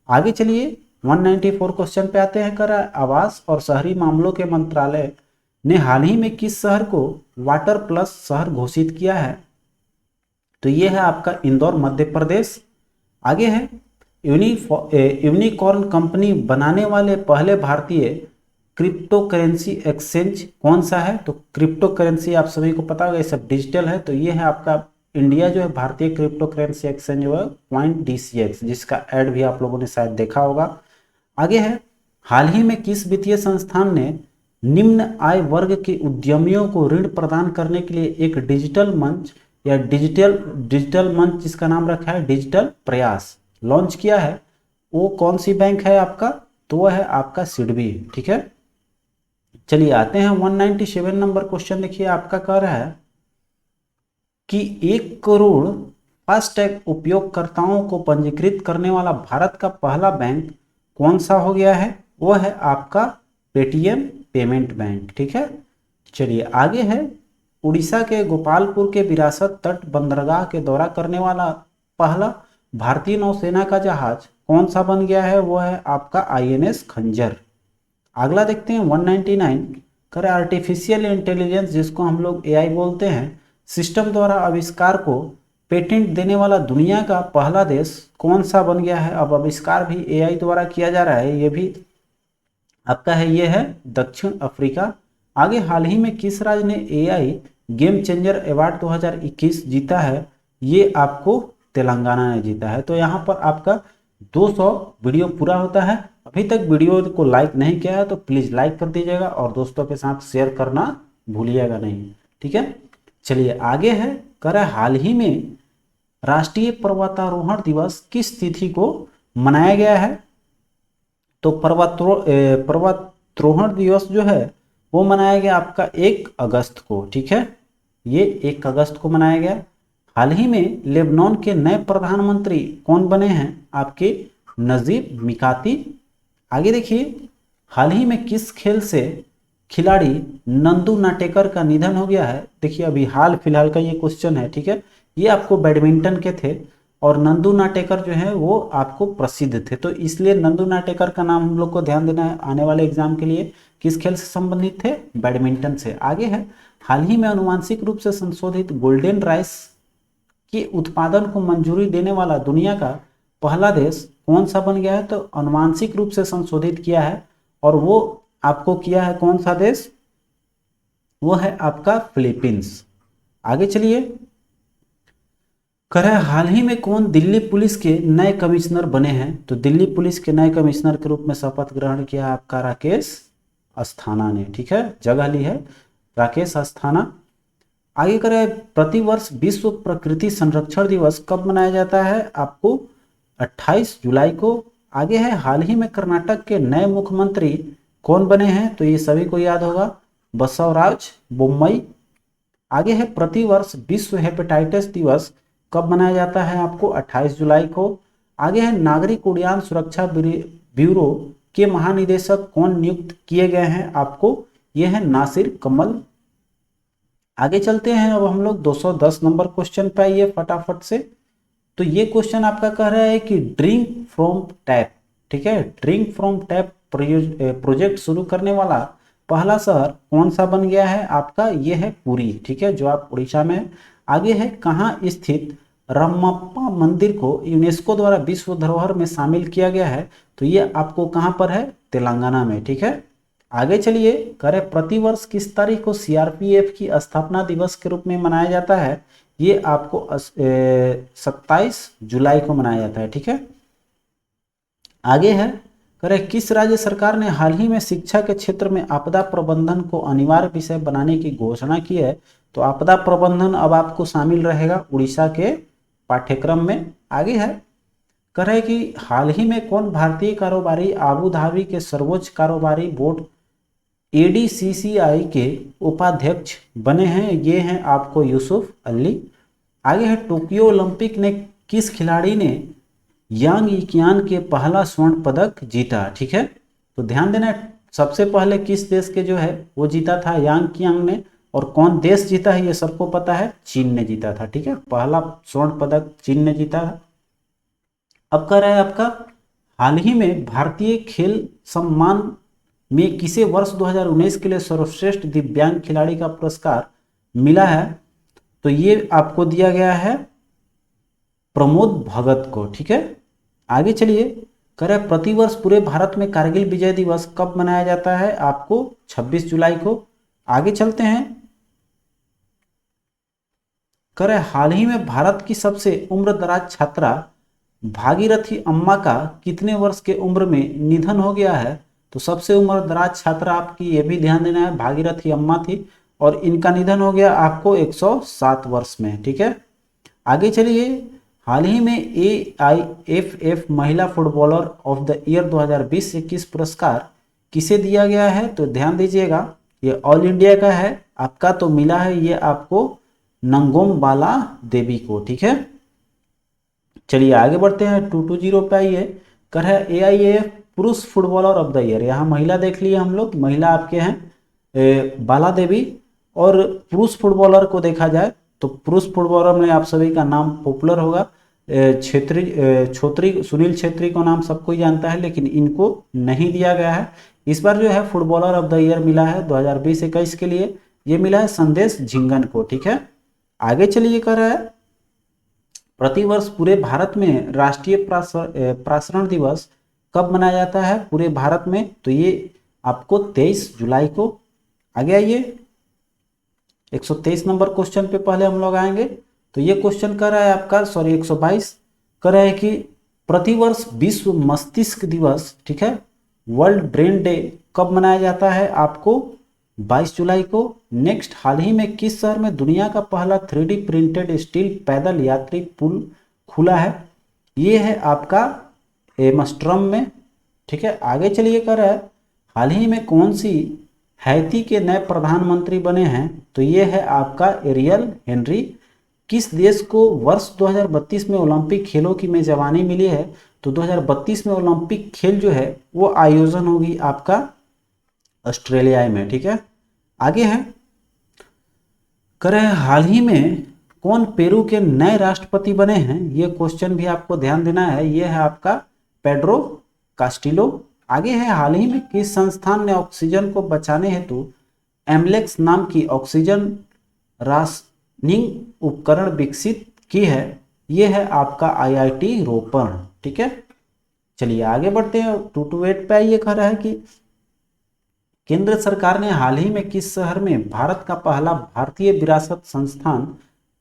आगे चलिए 194 क्वेश्चन पे आते हैं। कर आवास और शहरी मामलों के मंत्रालय ने हाल ही में किस शहर को वाटर प्लस शहर घोषित किया है? तो ये है आपका इंदौर मध्य प्रदेश। आगे है यूनिकॉर्न कंपनी बनाने वाले पहले भारतीय क्रिप्टो करेंसी एक्सचेंज कौन सा है? तो क्रिप्टो करेंसी आप सभी को पता होगा ये सब डिजिटल है, तो ये है आपका इंडिया जो है भारतीय क्रिप्टो करेंसी एक्सचेंज जो है CoinDCX, जिसका ऐड भी आप लोगों ने शायद देखा होगा। आगे है हाल ही में किस वित्तीय संस्थान ने निम्न आय वर्ग के उद्यमियों को ऋण प्रदान करने के लिए एक डिजिटल मंच या डिजिटल मंच जिसका नाम रखा है डिजिटल प्रयास लॉन्च किया है? वो कौन सी बैंक है आपका? तो वह है आपका सिडबी। ठीक है, चलिए आते हैं 197 नंबर क्वेश्चन। देखिए आपका कह रहा है कि 1 करोड़ फास्टैग उपयोगकर्ताओं को पंजीकृत करने वाला भारत का पहला बैंक कौन सा हो गया है? वो है आपका पेटीएम पेमेंट बैंक। ठीक है, चलिए आगे है उड़ीसा के गोपालपुर के विरासत तट बंदरगाह के दौरा करने वाला पहला भारतीय नौसेना का जहाज कौन सा बन गया है? वो है आपका आईएनएस खंजर। अगला देखते हैं 199। करे आर्टिफिशियल इंटेलिजेंस जिसको हम लोग एआई बोलते हैं सिस्टम द्वारा आविष्कार को पेटेंट देने वाला दुनिया का पहला देश कौन सा बन गया है? अब आविष्कार भी एआई द्वारा किया जा रहा है, ये भी आपका है, ये है दक्षिण अफ्रीका। आगे हाल ही में किस राज्य ने एआई गेम चेंजर अवार्ड 2021 जीता है? ये आपको तेलंगाना ने जीता है। तो यहाँ पर आपका 200 वीडियो पूरा होता है। अभी तक वीडियो को लाइक नहीं किया है तो प्लीज़ लाइक कर दीजिएगा और दोस्तों के साथ शेयर करना भूलिएगा नहीं। ठीक है, चलिए आगे है कर हाल ही में राष्ट्रीय पर्वतारोहण दिवस किस तिथि को मनाया गया है? तो पर्वतारोहण दिवस जो है वो मनाया गया आपका 1 अगस्त को। ठीक है, ये 1 अगस्त को मनाया गया। हाल ही में लेबनान के नए प्रधानमंत्री कौन बने हैं? आपके नजीब मिकाती। आगे देखिए हाल ही में किस खेल से खिलाड़ी नंदू नाटेकर का निधन हो गया है? देखिए अभी हाल फिलहाल का ये क्वेश्चन है। ठीक है, ये आपको बैडमिंटन के थे और नंदू नाटेकर जो है वो आपको प्रसिद्ध थे, तो इसलिए नंदू नाटेकर का नाम हम लोग को ध्यान देना है आने वाले एग्जाम के लिए। किस खेल से संबंधित थे? बैडमिंटन से। आगे है हाल ही में अनुवांशिक रूप से संशोधित गोल्डन राइस के उत्पादन को मंजूरी देने वाला दुनिया का पहला देश कौन सा बन गया है? तो अनुवांशिक रूप से संशोधित किया है और वो आपको किया है कौन सा देश? वो है आपका फिलीपींस। आगे चलिए करें हाल ही में कौन दिल्ली पुलिस के नए कमिश्नर बने हैं? तो दिल्ली पुलिस के नए कमिश्नर के रूप में शपथ ग्रहण किया आपका राकेश अस्थाना ने। ठीक है, जगह ली है राकेश अस्थाना। आगे करें प्रतिवर्ष विश्व प्रकृति संरक्षण दिवस कब मनाया जाता है? आपको 28 जुलाई को। आगे है हाल ही में कर्नाटक के नए मुख्यमंत्री कौन बने हैं? तो ये सभी को याद होगा, बसवराज बोम्मई। आगे है प्रतिवर्ष विश्व हेपेटाइटिस दिवस कब मनाया जाता है? आपको 28 जुलाई को। आगे है नागरिक उड्डयन सुरक्षा ब्यूरो के महानिदेशक कौन नियुक्त किए गए हैं? आपको यह है नासिर कमल। आगे चलते हैं अब हम लोग 210 नंबर क्वेश्चन पे आइए फटाफट से। तो ये क्वेश्चन आपका कह रहा है कि ड्रिंक फ्रॉम टैप, ठीक है, ड्रिंक फ्रॉम टैप प्रोजेक्ट शुरू करने वाला पहला शहर कौन सा बन गया है आपका, ये है पुरी, ठीक है, जो आप उड़ीसा में है। आगे है कहाँ स्थित रमप्पा मंदिर को यूनेस्को द्वारा विश्व धरोहर में शामिल किया गया है, तो ये आपको कहाँ पर है, तेलंगाना में, ठीक है। आगे चलिए, करें प्रतिवर्ष किस तारीख को सीआरपीएफ की स्थापना दिवस के रूप में मनाया जाता है, ये आपको 27 जुलाई को मनाया जाता है, ठीक है। आगे है, करें किस राज्य सरकार ने हाल ही में शिक्षा के क्षेत्र में आपदा प्रबंधन को अनिवार्य विषय बनाने की घोषणा की है, तो आपदा प्रबंधन अब आपको शामिल रहेगा उड़ीसा के पाठ्यक्रम में। आगे है, करें कि हाल ही में कौन भारतीय कारोबारी आबू धाबी के सर्वोच्च कारोबारी बोर्ड एडीसीसीआई के उपाध्यक्ष बने हैं, ये हैं आपको यूसुफ अली। आगे है, टोक्यो ओलंपिक ने किस खिलाड़ी ने यांग इकियान के पहला स्वर्ण पदक जीता, ठीक है। तो ध्यान देना, सबसे पहले किस देश के जो है वो जीता था, यांग कियांग ने, और कौन देश जीता है ये सबको पता है, चीन ने जीता था, ठीक है, पहला स्वर्ण पदक चीन ने जीता था। अब कह रहा है आपका, हाल ही में भारतीय खेल सम्मान में किसे वर्ष 2019 के लिए सर्वश्रेष्ठ दिव्यांग खिलाड़ी का पुरस्कार मिला है, तो ये आपको दिया गया है प्रमोद भगत को, ठीक है। आगे चलिए, करें प्रतिवर्ष पूरे भारत में कारगिल विजय दिवस कब मनाया जाता है, आपको 26 जुलाई को। आगे चलते हैं, करें हाल ही में भारत की सबसे उम्रदराज छात्रा भागीरथी अम्मा का कितने वर्ष के उम्र में निधन हो गया है, तो सबसे उम्रदराज छात्रा आपकी ये भी ध्यान देना है, भागीरथी अम्मा थी, और इनका निधन हो गया आपको 107 वर्ष में, ठीक है। आगे चलिए, हाल ही में AIFF महिला फुटबॉलर ऑफ द ईयर 2020 से किस पुरस्कार किसे दिया गया है, तो ध्यान दीजिएगा, ये ऑल इंडिया का है आपका, तो मिला है ये आपको नंगोम बाला देवी को, ठीक है। चलिए आगे बढ़ते हैं, 220 पे आइए, कर है AIFF पुरुष फुटबॉलर ऑफ द ईयर, यहाँ महिला देख लिए हम लोग, महिला आपके हैं बाला देवी। और पुरुष फुटबॉलर को देखा जाए तो पुरुष फुटबॉलर में आप सभी का नाम पॉपुलर होगा, छोत्री सुनील छेत्री को नाम सबको ही जानता है, लेकिन इनको नहीं दिया गया है। इस बार जो है फुटबॉलर ऑफ द ईयर मिला है 2020-21 के लिए, ये मिला है संदेश झिंगन को, ठीक है। आगे चलिए, कर रहा है प्रतिवर्ष पूरे भारत में राष्ट्रीय प्रसारण दिवस कब मनाया जाता है पूरे भारत में, तो ये आपको 23 जुलाई को। आगे आइए, 123 नंबर क्वेश्चन पे पहले हम लोग आएंगे, तो ये क्वेश्चन कर रहा है आपका 122 कर रहा है कि प्रतिवर्ष विश्व मस्तिष्क दिवस, ठीक है, वर्ल्ड ब्रेन डे कब मनाया जाता है, आपको 22 जुलाई को। नेक्स्ट, हाल ही में किस शहर में दुनिया का पहला 3D प्रिंटेड स्टील पैदल यात्री पुल खुला है, ये है आपका एमस्ट्रम में, ठीक है। आगे चलिए, कर रहा है हाल ही में कौन सी हैती के नए प्रधानमंत्री बने हैं, तो ये है आपका एरियल हेनरी। किस देश को वर्ष 2032 में ओलंपिक खेलों की मेजबानी मिली है, तो 2032 में ओलंपिक खेल जो है वो आयोजन होगी आपका ऑस्ट्रेलिया में, ठीक है। आगे है, करें हाल ही में कौन पेरू के नए राष्ट्रपति बने हैं, ये क्वेश्चन भी आपको ध्यान देना है, ये है आपका पेड्रो कास्टिलो। आगे है, हाल ही में किस संस्थान ने ऑक्सीजन को बचाने हेतु एमलेक्स नाम की ऑक्सीजन राशनिंग उपकरण विकसित की है, ये है आपका IIT रोपण, ठीक है। चलिए आगे बढ़ते हैं, 228 पे ये कह रहा है कि केंद्र सरकार ने हाल ही में किस शहर में भारत का पहला भारतीय विरासत संस्थान,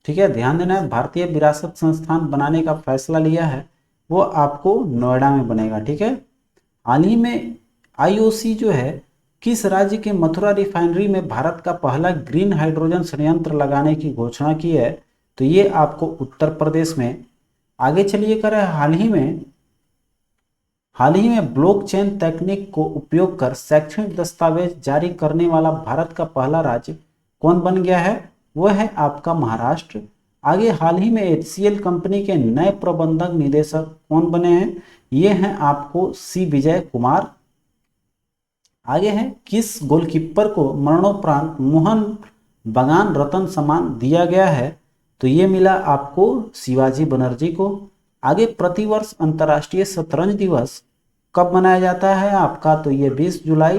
ठीक है, ध्यान देना है, भारतीय विरासत संस्थान बनाने का फैसला लिया है, वो आपको नोएडा में बनेगा, ठीक है। हाल ही में IOC जो है किस राज्य के मथुरा रिफाइनरी में भारत का पहला ग्रीन हाइड्रोजन संयंत्र लगाने की घोषणा की है, तो ये आपको उत्तर प्रदेश में। आगे चलिए, करें हाल ही में ब्लॉकचेन तकनीक को उपयोग कर शैक्षणिक दस्तावेज जारी करने वाला भारत का पहला राज्य कौन बन गया है, वो है आपका महाराष्ट्र। आगे, हाल ही में HCL कंपनी के नए प्रबंधक निदेशक कौन बने हैं, ये हैं आपको C विजय कुमार। आगे है, किस गोलकीपर को मरणोपरांत मोहन बगान रत्न सम्मान दिया गया है, तो ये मिला आपको शिवाजी बनर्जी को। आगे, प्रतिवर्ष अंतर्राष्ट्रीय शतरंज दिवस कब मनाया जाता है आपका, तो ये 20 जुलाई।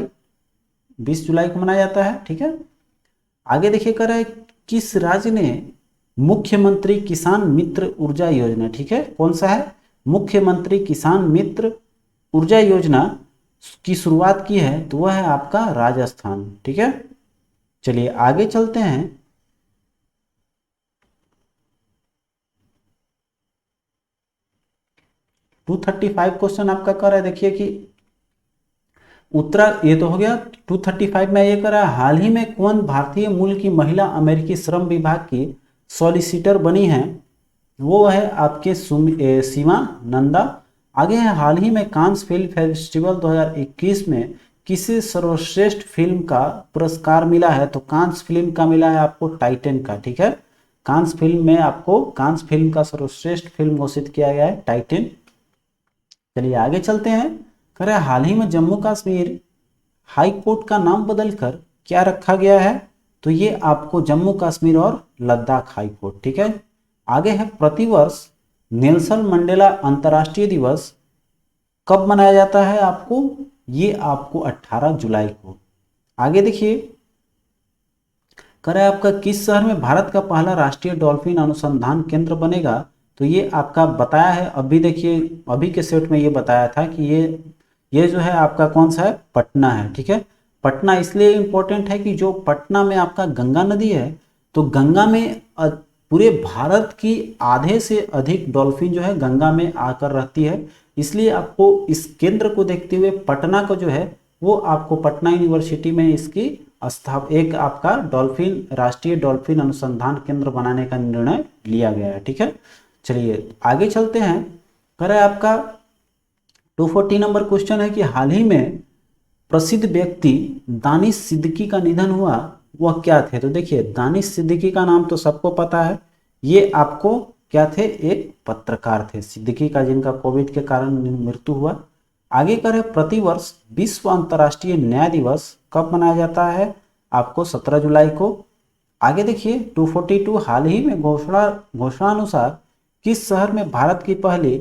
20 जुलाई को मनाया जाता है, ठीक है। आगे देखिए कर रहा है किस राज्य ने मुख्यमंत्री किसान मित्र ऊर्जा योजना, ठीक है, कौन सा है, मुख्यमंत्री किसान मित्र ऊर्जा योजना की शुरुआत की है, तो वह है आपका राजस्थान, ठीक है। चलिए आगे चलते हैं। टू 235 क्वेश्चन आपका कर रहा है, देखिए कि उत्तरा, ये तो हो गया। 235 में ये कर रहा है हाल ही में कौन भारतीय मूल की महिला अमेरिकी श्रम विभाग की सॉलिसिटर बनी है, वो है आपके सीमा नंदा। आगे है हाल ही में कांस फिल्म फेस्टिवल 2021 में किसी सर्वश्रेष्ठ फिल्म का पुरस्कार मिला है, तो कांस फिल्म का मिला है आपको टाइटन का, ठीक है। कांस फिल्म में आपको कांस फिल्म का सर्वश्रेष्ठ फिल्म घोषित किया गया है टाइटन। चलिए आगे चलते हैं। कह रहे हाल ही में जम्मू कश्मीर हाई कोर्ट का नाम बदलकर क्या रखा गया है, तो ये आपको जम्मू कश्मीर और लद्दाख हाई कोर्ट, ठीक है। आगे है प्रतिवर्ष नेल्सन मंडेला अंतर्राष्ट्रीय दिवस कब मनाया जाता है आपको, ये आपको 18 जुलाई को। आगे देखिए करें आपका किस शहर में भारत का पहला राष्ट्रीय डॉल्फिन अनुसंधान केंद्र बनेगा, तो ये आपका बताया है, अभी देखिए अभी के सेट में ये बताया था कि ये जो है आपका कौन सा है, पटना है, ठीक है। पटना इसलिए इम्पोर्टेंट है कि जो पटना में आपका गंगा नदी है, तो गंगा में पूरे भारत की आधे से अधिक डॉल्फिन जो है गंगा में आकर रहती है, इसलिए आपको इस केंद्र को देखते हुए पटना को जो है वो आपको पटना यूनिवर्सिटी में इसकी एक आपका डॉल्फिन राष्ट्रीय डॉल्फिन अनुसंधान केंद्र बनाने का निर्णय लिया गया है, ठीक है। चलिए आगे चलते हैं। कह रहा है आपका 240 नंबर क्वेश्चन है कि हाल ही में प्रसिद्ध व्यक्ति दानिश सिद्दीकी का निधन हुआ, वह क्या थे, तो देखिए दानिश सिद्दीकी का नाम तो सबको पता है, ये आपको क्या थे, एक पत्रकार थे सिद्दीकी का, जिनका कोविड के कारण मृत्यु हुआ। आगे कर है प्रतिवर्ष विश्व अंतर्राष्ट्रीय न्याय दिवस कब मनाया जाता है, आपको 17 जुलाई को। आगे देखिए 242 हाल ही में घोषणा अनुसार किस शहर में भारत की पहली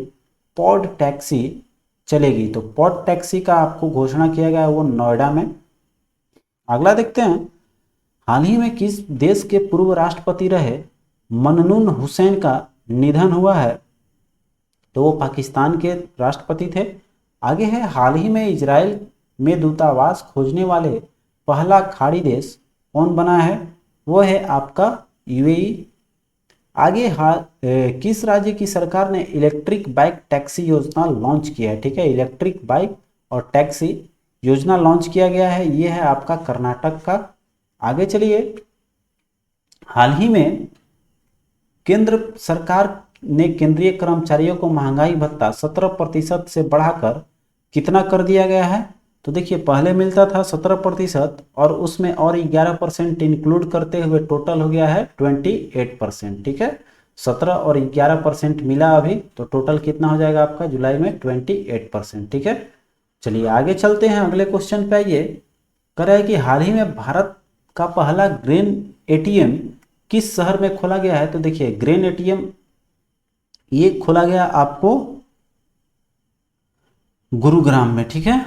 पॉड टैक्सी चलेगी, तो पॉड टैक्सी का आपको घोषणा किया गया है वो नोएडा में। अगला देखते हैं हाल ही में किस देश के पूर्व राष्ट्रपति रहे ममनून हुसैन का निधन हुआ है, तो वो पाकिस्तान के राष्ट्रपति थे। आगे है हाल ही में इजराइल में दूतावास खोजने वाले पहला खाड़ी देश कौन बना है, वो है आपका यूएई। आगे किस राज्य की सरकार ने इलेक्ट्रिक बाइक टैक्सी योजना लॉन्च किया है, ठीक है, इलेक्ट्रिक बाइक और टैक्सी योजना लॉन्च किया गया है, ये है आपका कर्नाटक का। आगे चलिए हाल ही में केंद्र सरकार ने केंद्रीय कर्मचारियों को महंगाई भत्ता 17% से बढ़ाकर कितना कर दिया गया है, तो देखिए पहले मिलता था 17% और उसमें और 11% इंक्लूड करते हुए टोटल हो गया है 28%, ठीक है। 17 और 11% मिला अभी, तो टोटल कितना हो जाएगा आपका जुलाई में 28%, ठीक है। चलिए आगे चलते हैं अगले क्वेश्चन पे। आइए कह रहा है कि हाल ही में भारत का पहला ग्रेन एटीएम किस शहर में खोला गया है, तो देखिए ग्रेन एटीएम ये खोला गया आपको गुरुग्राम में, ठीक है।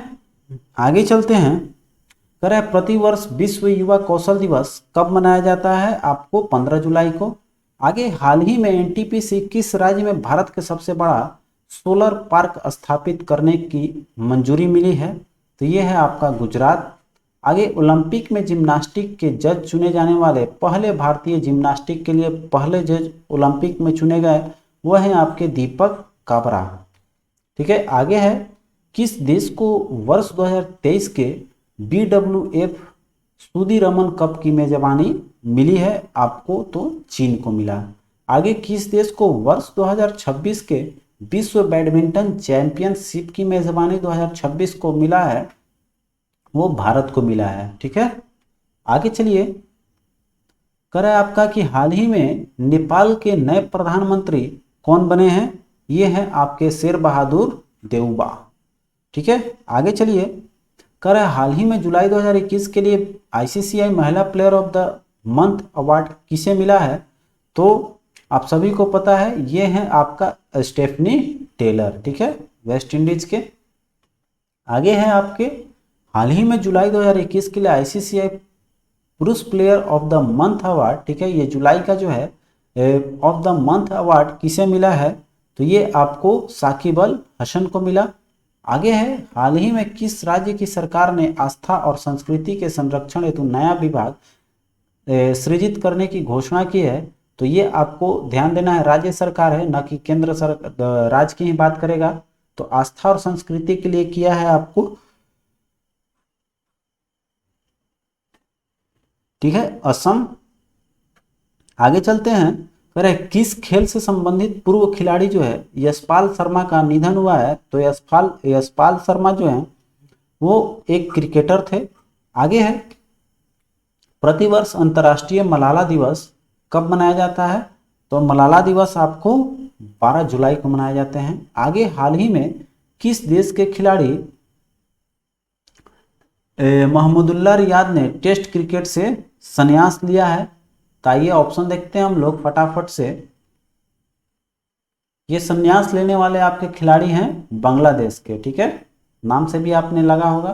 आगे चलते हैं। कह रहा है प्रतिवर्ष विश्व युवा कौशल दिवस कब मनाया जाता है, आपको 15 जुलाई को। आगे हाल ही में एनटीपीसी किस राज्य में भारत के सबसे बड़ा सोलर पार्क स्थापित करने की मंजूरी मिली है, तो ये है आपका गुजरात। आगे ओलंपिक में जिम्नास्टिक के जज चुने जाने वाले पहले भारतीय जिम्नास्टिक के लिए पहले जज ओलंपिक में चुने गए, वह हैं आपके दीपक काबरा, ठीक है। आगे है किस देश को वर्ष 2023 के BWF सुदीरमन कप की मेजबानी मिली है, आपको तो चीन को मिला। आगे किस देश को वर्ष 2026 के विश्व बैडमिंटन चैंपियनशिप की मेजबानी 2026 को मिला है, वो भारत को मिला है, ठीक है। आगे चलिए कह रहा है आपका कि हाल ही में नेपाल के नए प्रधानमंत्री कौन बने हैं, ये हैं आपके शेर बहादुर देउबा, ठीक है। आगे चलिए कह रहा है हाल ही में जुलाई 2021 के लिए ICCI महिला player of the month award किसे मिला है, तो आप सभी को पता है ये है आपका स्टेफनी टेलर, ठीक है, वेस्ट इंडीज के। आगे है आपके हाल ही में जुलाई 2021 के लिए आईसीसीआई पुरुष player of the month award, ठीक है, ये जुलाई का जो है ऑफ द मंथ अवार्ड किसे मिला है, तो ये आपको साकिब अल हसन को मिला। आगे है, हाल ही में किस राज्य की सरकार ने आस्था और संस्कृति के संरक्षण हेतु नया विभाग सृजित करने की घोषणा की है, तो ये आपको ध्यान देना है राज्य सरकार है, न कि केंद्र सरकार, राज्य की ही बात करेगा। तो आस्था और संस्कृति के लिए किया है आपको, ठीक है, असम। आगे चलते हैं, कह रहे किस खेल से संबंधित पूर्व खिलाड़ी जो है यशपाल शर्मा का निधन हुआ है, तो यशपाल शर्मा जो है वो एक क्रिकेटर थे। आगे है, प्रतिवर्ष अंतर्राष्ट्रीय मलाला दिवस कब मनाया जाता है, तो मलाला दिवस आपको 12 जुलाई को मनाए जाते हैं। आगे, हाल ही में किस देश के खिलाड़ी मोहम्मदुल्लाह रियाद ने टेस्ट क्रिकेट से संन्यास लिया है, तो आइए ऑप्शन देखते हैं हम लोग फटाफट से। ये संन्यास लेने वाले आपके खिलाड़ी हैं बांग्लादेश के, ठीक है, नाम से भी आपने लगा होगा,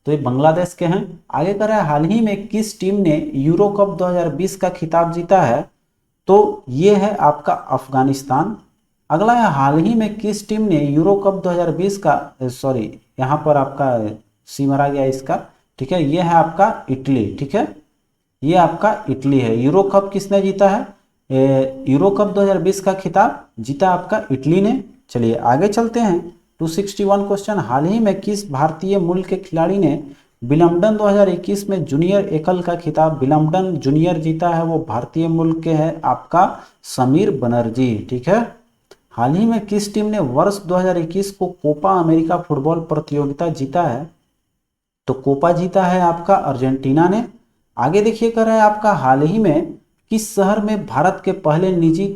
तो ये बांग्लादेश के हैं। आगे कर रहा है, हाल ही में किस टीम ने यूरो कप 2020 का खिताब जीता है, तो ये है आपका अफगानिस्तान। अगला है, हाल ही में किस टीम ने यूरो कप 2020 का, सॉरी यहाँ पर आपका सी मरा गया इसका, ठीक है, ये है आपका इटली, ठीक है, ये आपका इटली है। यूरो कप किसने जीता है, यूरो कप 2020 का खिताब जीता आपका इटली ने। चलिए आगे चलते हैं, 261 क्वेश्चन, हाल ही में किस भारतीय मूल के खिलाड़ी ने विंबलडन 2021 में जूनियर एकल का खिताब, विंबलडन जूनियर जीता है, वो भारतीय मूल के है आपका समीर बनर्जी, ठीक है। हाल ही में किस टीम ने वर्ष 2021 को कोपा अमेरिका फुटबॉल प्रतियोगिता जीता है, तो कोपा जीता है आपका अर्जेंटीना ने। आगे देखिए, कर रहा है आपका, हाल ही में किस शहर में भारत के पहले निजी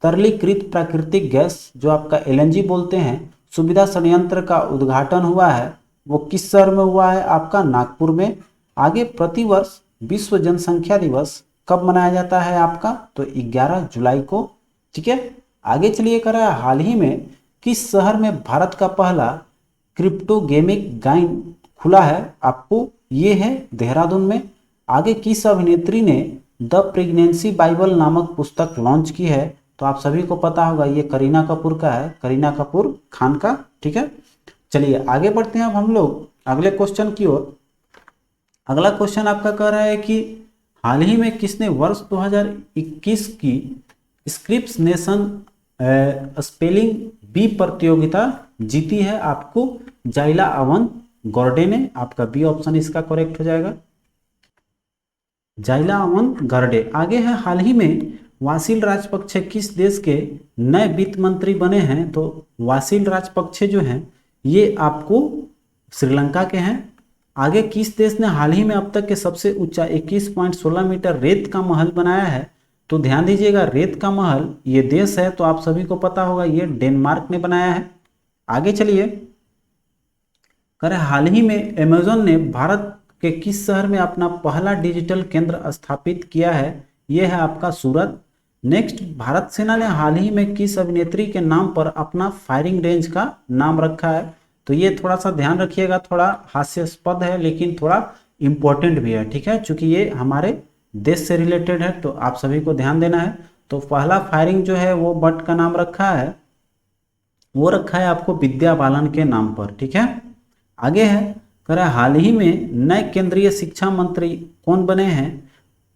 तरलीकृत प्राकृतिक गैस जो आपका एलएनजी बोलते हैं सुविधा संयंत्र का उद्घाटन हुआ है, वो किस शहर में हुआ है, आपका नागपुर में। आगे, प्रतिवर्ष विश्व जनसंख्या दिवस कब मनाया जाता है आपका, तो 11 जुलाई को, ठीक है। आगे चलिए, कर रहा है, हाल ही में किस शहर में भारत का पहला क्रिप्टो गेमिंग गाइन खुला है आपको, ये है देहरादून में। आगे, किस अभिनेत्री ने द प्रेगनेंसी बाइबल नामक पुस्तक लॉन्च की है, तो आप सभी को पता होगा ये करीना कपूर का है, करीना कपूर खान का, ठीक है। चलिए आगे बढ़ते हैं अब हम लोग अगले क्वेश्चन की ओर। अगला क्वेश्चन आपका कह रहा है कि हाल ही में किसने वर्ष 2021 की स्क्रिप्स नेशन स्पेलिंग बी प्रतियोगिता जीती है, आपको जाइला अवन गॉर्डे ने, आपका बी ऑप्शन इसका करेक्ट हो जाएगा, जाइला अवन गार्डे। आगे है, हाल ही में वासिल राजपक्षे किस देश के नए वित्त मंत्री बने हैं, तो वासिल राजपक्षे जो हैं ये आपको श्रीलंका के हैं। आगे, किस देश ने हाल ही में अब तक के सबसे ऊंचा 21.16 मीटर रेत का महल बनाया है, तो ध्यान दीजिएगा रेत का महल ये देश है, तो आप सभी को पता होगा ये डेनमार्क ने बनाया है। आगे चलिए, करें हाल ही में अमेजोन ने भारत के किस शहर में अपना पहला डिजिटल केंद्र स्थापित किया है, यह है आपका सूरत। नेक्स्ट, भारत सेना ने हाल ही में किस अभिनेत्री के नाम पर अपना फायरिंग रेंज का नाम रखा है, तो ये थोड़ा सा ध्यान रखिएगा, थोड़ा हास्यास्पद है लेकिन थोड़ा इंपॉर्टेंट भी है, ठीक है, क्योंकि ये हमारे देश से रिलेटेड है, तो आप सभी को ध्यान देना है। तो पहला फायरिंग जो है वो बट का नाम रखा है, वो रखा है आपको विद्या बालन के नाम पर, ठीक है। आगे है, कह रहा है हाल ही में नए केंद्रीय शिक्षा मंत्री कौन बने हैं,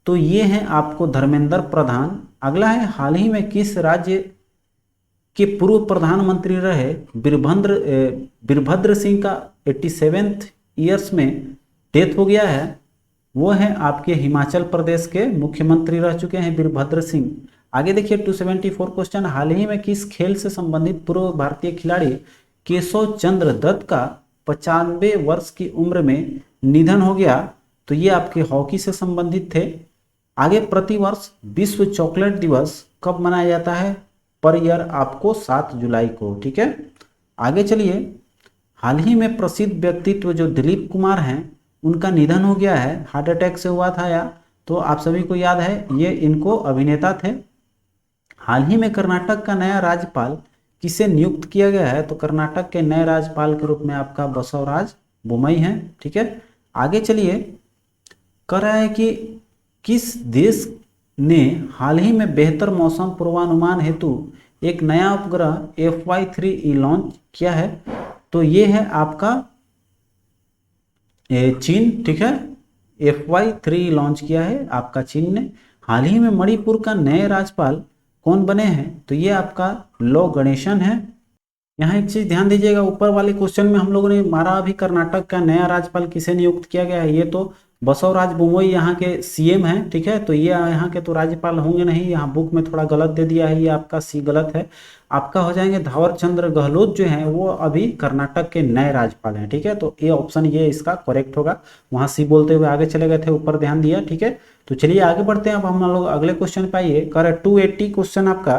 तो ये हैं आपको धर्मेंद्र प्रधान। अगला है, हाल ही में किस राज्य के पूर्व प्रधानमंत्री रहे वीरभद्र सिंह का 87th ईयर्स में डेथ हो गया है, वो है आपके हिमाचल प्रदेश के मुख्यमंत्री रह चुके हैं वीरभद्र सिंह। आगे देखिए 274 क्वेश्चन, हाल ही में किस खेल से संबंधित पूर्व भारतीय खिलाड़ी केशव चंद्र दत्त का 95 वर्ष की उम्र में निधन हो गया, तो ये आपके हॉकी से संबंधित थे। आगे, प्रतिवर्ष विश्व चॉकलेट दिवस कब मनाया जाता है, पर ईयर आपको 7 जुलाई को, ठीक है। आगे चलिए, हाल ही में प्रसिद्ध व्यक्तित्व जो दिलीप कुमार हैं उनका निधन हो गया है, हार्ट अटैक से हुआ था या, तो आप सभी को याद है ये इनको अभिनेता थे। हाल ही में कर्नाटक का नया राज्यपाल किसे नियुक्त किया गया है, तो कर्नाटक के नए राज्यपाल के रूप में आपका बसवराज बुमई हैं, ठीक है। आगे चलिए, कह रहा है कि किस देश ने हाल ही में बेहतर मौसम पूर्वानुमान हेतु एक नया उपग्रह FY3 लॉन्च किया है? तो ये है आपका चीन, ठीक है। FY3 लॉन्च किया है आपका चीन ने। हाल ही में मणिपुर का नए राज्यपाल कौन बने हैं? तो ये आपका लॉ गणेशन है। यहाँ एक चीज ध्यान दीजिएगा, ऊपर वाले क्वेश्चन में हम लोगों ने मारा अभी कर्नाटक का नया राज्यपाल किसे नियुक्त किया गया है, ये तो बसवराज बोमोई यहाँ के CM हैं, ठीक है। तो ये यहाँ के तो राज्यपाल होंगे नहीं, यहाँ बुक में थोड़ा गलत दे दिया है, ये आपका सी गलत है। आपका हो जाएंगे थावर चंद गहलोत जो हैं वो अभी कर्नाटक के नए राज्यपाल हैं, ठीक है। तो ये ऑप्शन ये इसका करेक्ट होगा। वहाँ सी बोलते हुए आगे चले गए थे, ऊपर ध्यान दिया, ठीक है। तो चलिए आगे बढ़ते हैं। अब हम लोग अगले क्वेश्चन पे आइए। कर 280 क्वेश्चन आपका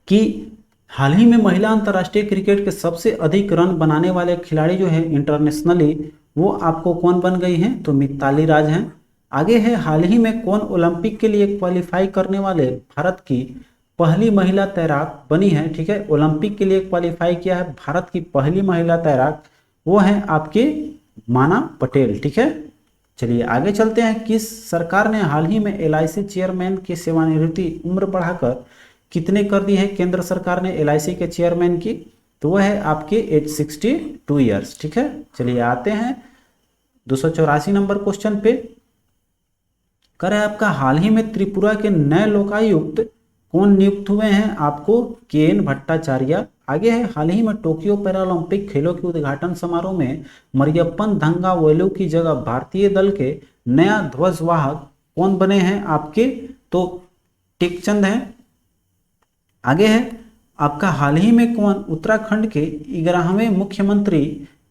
कि हाल ही में महिला अंतर्राष्ट्रीय क्रिकेट के सबसे अधिक रन बनाने वाले खिलाड़ी जो है इंटरनेशनली, वो आपको कौन बन गई हैं? तो मिताली राज हैं। आगे है, हाल ही में कौन ओलंपिक के लिए क्वालिफाई करने वाले भारत की पहली महिला तैराक बनी है? ठीक है, ओलंपिक के लिए क्वालिफाई किया है भारत की पहली महिला तैराक, वो है आपके माना पटेल, ठीक है। चलिए आगे चलते हैं। किस सरकार ने हाल ही में LIC चेयरमैन की सेवानिवृत्ति उम्र बढ़ाकर कितने कर दी है? केंद्र सरकार ने LIC के चेयरमैन की, तो वह है आपके एज 62 ईयर्स, ठीक है। चलिए आते हैं 284 नंबर क्वेश्चन पे। कर है आपका, हाल ही में त्रिपुरा के नए लोकायुक्त कौन नियुक्त हुए हैं? आपको KN भट्टाचार्य। आगे है, हाल ही में टोक्यो पैरालंपिक खेलों के उद्घाटन समारोह में मरियप्पन थंगावेलु की जगह भारतीय दल के नया ध्वजवाहक कौन बने हैं आपके? तो टेकचंद हैं। आगे है आपका, हाल ही में कौन उत्तराखंड के 11वें मुख्यमंत्री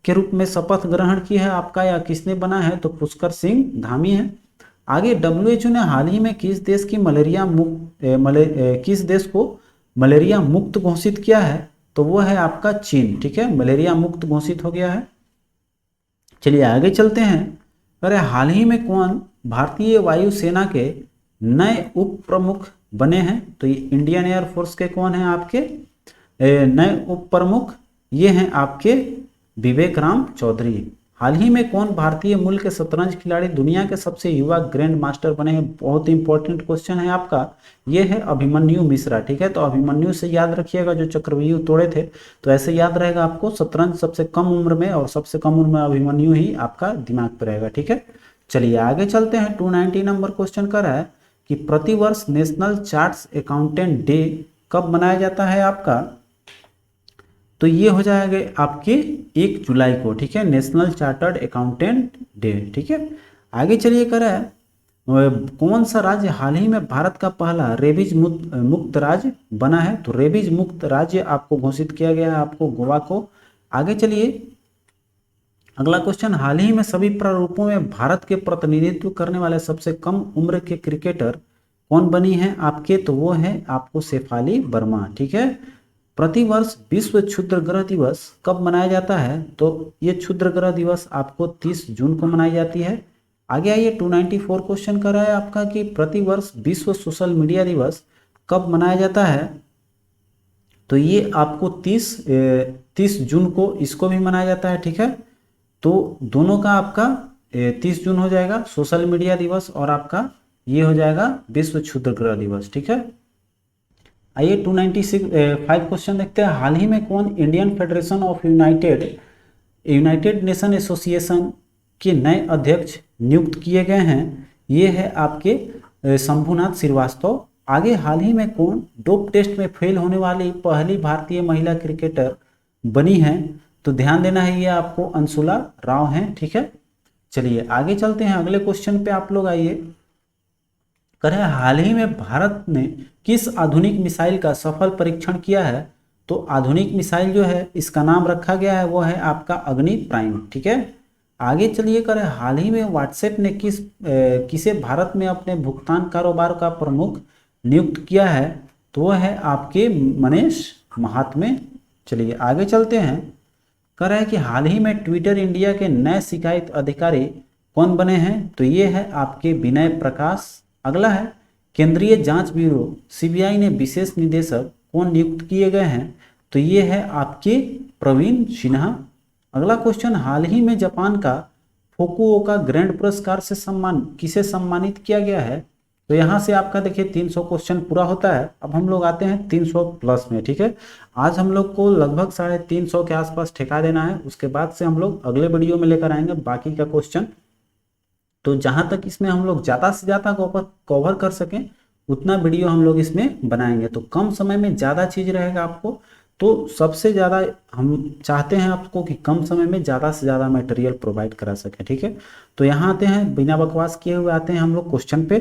के रूप में शपथ ग्रहण की है आपका, या किसने बना है? तो पुष्कर सिंह धामी है। आगे WHO ने हाल ही में किस देश की किस देश को मलेरिया मुक्त घोषित किया है? तो वो है आपका चीन, ठीक है। मलेरिया मुक्त घोषित हो गया है। चलिए आगे चलते हैं। अरे हाल ही में कौन भारतीय वायुसेना के नए उप प्रमुख बने हैं? तो ये इंडियन एयरफोर्स के कौन हैं आपके नए उप प्रमुख? ये हैं आपके विवेक राम चौधरी। हाल ही में कौन भारतीय मूल के शतरंज खिलाड़ी दुनिया के सबसे युवा ग्रैंड मास्टर बने हैं? बहुत इंपॉर्टेंट क्वेश्चन है आपका, ये है अभिमन्यु मिश्रा, ठीक है। तो अभिमन्यु से याद रखिएगा, जो चक्रव्यूह तोड़े थे, तो ऐसे याद रहेगा आपको। शतरंज सबसे कम उम्र में, और सबसे कम उम्र में अभिमन्यु ही आपका दिमाग पर रहेगा, ठीक है। चलिए आगे चलते हैं। 290 नंबर क्वेश्चन कर रहा है कि प्रतिवर्ष नेशनल चार्ट्स अकाउंटेंट डे कब मनाया जाता है आपका? तो ये हो जाएगा आपके 1 जुलाई को, ठीक है, नेशनल चार्टर्ड अकाउंटेंट डे, ठीक है। आगे चलिए कर रहा है, कौन सा राज्य हाल ही में भारत का पहला रेबीज मुक्त राज्य बना है? तो रेबीज मुक्त राज्य आपको घोषित किया गया है आपको गोवा को। आगे चलिए अगला क्वेश्चन, हाल ही में सभी प्रारूपों में भारत के प्रतिनिधित्व करने वाले सबसे कम उम्र के क्रिकेटर कौन बनी है आपके? तो वो है आपको शेफाली वर्मा, ठीक है। प्रतिवर्ष विश्व क्षुद्र ग्रह दिवस कब मनाया जाता है? तो ये क्षुद्र ग्रह दिवस आपको 30 जून को मनाई जाती है। आगे आइए 294 क्वेश्चन कर रहा है आपका कि प्रतिवर्ष विश्व सोशल मीडिया दिवस कब मनाया जाता है? तो ये आपको 30 जून को इसको भी मनाया जाता है, ठीक है। तो दोनों का आपका 30 जून हो जाएगा सोशल मीडिया दिवस, और आपका ये हो जाएगा विश्व क्षुद्र ग्रह दिवस, ठीक है। आइए 295 क्वेश्चन देखते हैं। हाल ही में कौन Indian federation of United nation association के नए अध्यक्ष नियुक्त किए गए हैं? ये है आपके शंभुनाथ श्रीवास्तव। आगे हाल ही में कौन डोप टेस्ट में फेल होने वाली पहली भारतीय महिला क्रिकेटर बनी है? तो ध्यान देना है, ये आपको अंशुला राव हैं, ठीक है। चलिए आगे चलते हैं अगले क्वेश्चन पे आप लोग आइए। करें हाल ही में भारत ने किस आधुनिक मिसाइल का सफल परीक्षण किया है? तो आधुनिक मिसाइल जो है इसका नाम रखा गया है वो है आपका अग्नि प्राइम, ठीक है। आगे चलिए करें, हाल ही में व्हाट्सएप ने किसे भारत में अपने भुगतान कारोबार का प्रमुख नियुक्त किया है? तो वह है आपके मनीष महात्मे। चलिए आगे चलते हैं। कह रहा है कि हाल ही में ट्विटर इंडिया के नए शिकायत अधिकारी कौन बने हैं? तो ये है आपके विनय प्रकाश। अगला है, केंद्रीय जांच ब्यूरो CBI ने विशेष निदेशक कौन नियुक्त किए गए हैं? तो ये है आपके प्रवीण सिन्हा। अगला क्वेश्चन, हाल ही में जापान का फुकुओका ग्रैंड पुरस्कार से किसे सम्मानित किया गया है? तो यहाँ से आपका देखिए 300 क्वेश्चन पूरा होता है। अब हम लोग आते हैं 300 प्लस में, ठीक है। आज हम लोग को लगभग 350 के आसपास ठेका देना है, उसके बाद से हम लोग अगले वीडियो में लेकर आएंगे बाकी का क्वेश्चन। तो जहाँ तक इसमें हम लोग ज़्यादा से ज़्यादा कवर कर सकें उतना वीडियो हम लोग इसमें बनाएंगे। तो कम समय में ज़्यादा चीज़ रहेगा आपको, तो सबसे ज़्यादा हम चाहते हैं आपको कि कम समय में ज़्यादा से ज़्यादा मटेरियल प्रोवाइड करा सकें, ठीक है। तो यहाँ आते हैं, बिना बकवास किए हुए आते हैं हम लोग क्वेश्चन पे।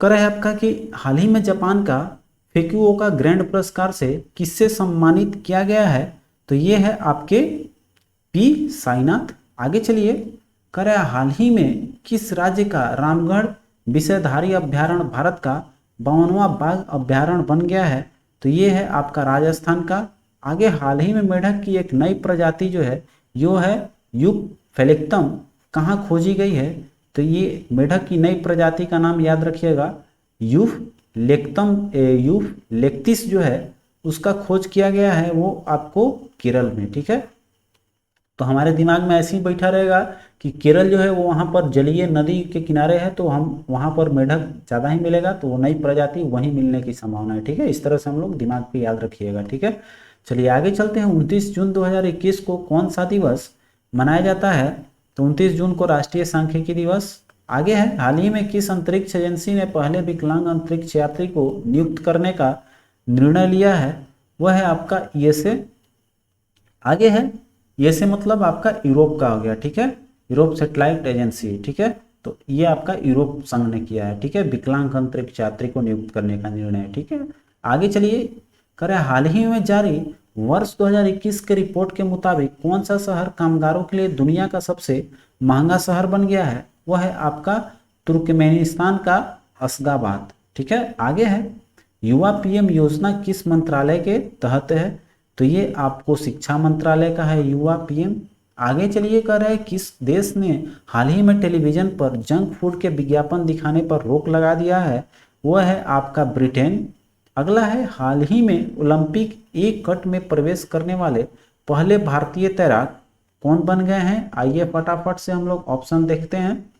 कर है आपका कि हाल ही में जापान का फुकुओका ग्रैंड पुरस्कार से किससे सम्मानित किया गया है? तो ये है आपके पी साईनाथ। आगे चलिए, कर है हाल ही में किस राज्य का रामगढ़ विषयधारी अभ्यारण्य भारत का 52वां बाघ अभ्यारण्य बन गया है? तो ये है आपका राजस्थान का। आगे, हाल ही में मेढक की एक नई प्रजाति जो है यो है यूपफेलिक्टम, कहाँ खोजी गई है? तो ये मेढक की नई प्रजाति का नाम याद रखिएगा, यूपलेक्टिस जो है उसका खोज किया गया है वो आपको केरल में, ठीक है। तो हमारे दिमाग में ऐसे ही बैठा रहेगा कि केरल जो है वो वहाँ पर जलीय नदी के किनारे है, तो हम वहाँ पर मेढक ज़्यादा ही मिलेगा, तो वो नई प्रजाति वहीं मिलने की संभावना है, ठीक है। इस तरह से हम लोग दिमाग पे याद रखिएगा, ठीक है। चलिए आगे चलते हैं। 29 जून 2021 को कौन सा दिवस मनाया जाता है? तो 29 जून को राष्ट्रीय सांख्यिकी दिवस। आगे है, हाल ही में किस अंतरिक्ष एजेंसी ने पहले विकलांग अंतरिक्ष यात्री को नियुक्त करने का निर्णय लिया है? वह है आपका ईएसए। आगे है, ईएसए मतलब आपका यूरोप का हो गया, ठीक है, यूरोप सैटेलाइट एजेंसी, ठीक है। तो ये आपका यूरोप संघ ने किया है, ठीक है, विकलांग अंतरिक्ष यात्री को नियुक्त करने का निर्णय, ठीक है। आगे चलिए, करें हाल ही में जारी वर्ष 2021 के रिपोर्ट के मुताबिक कौन सा शहर कामगारों के लिए दुनिया का सबसे महंगा शहर बन गया है? वह है आपका तुर्कमेनिस्तान का अशगाबाद, ठीक है। आगे है, युवा पीएम योजना किस मंत्रालय के तहत है? तो ये आपको शिक्षा मंत्रालय का है युवा पीएम। आगे चलिए, कह रहे हैं किस देश ने हाल ही में टेलीविजन पर जंक फूड के विज्ञापन दिखाने पर रोक लगा दिया है? वह है आपका ब्रिटेन। अगला है, हाल ही में ओलंपिक एक कट में प्रवेश करने वाले पहले भारतीय तैराक कौन बन गए हैं? आइए फटाफट से हम लोग ऑप्शन देखते हैं,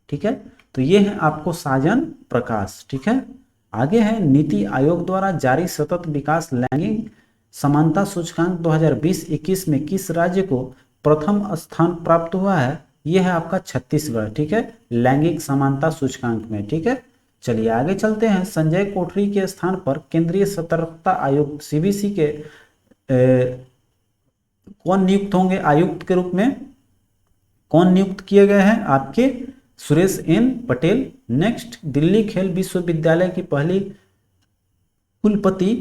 ठीक है। तो ये है आपको साजन प्रकाश, ठीक है। आगे है, नीति आयोग द्वारा जारी सतत विकास लैंगिक समानता सूचकांक 2020-21 में किस राज्य को प्रथम स्थान प्राप्त हुआ है? यह है आपका छत्तीसगढ़, ठीक है, लैंगिक समानता सूचकांक में, ठीक है। चलिए आगे चलते हैं। संजय कोठरी के स्थान पर केंद्रीय सतर्कता आयोग सीबीसी के कौन नियुक्त होंगे? आयुक्त के रूप में कौन नियुक्त किए गए हैं? आपके सुरेश एन पटेल। नेक्स्ट, दिल्ली खेल विश्वविद्यालय की पहली कुलपति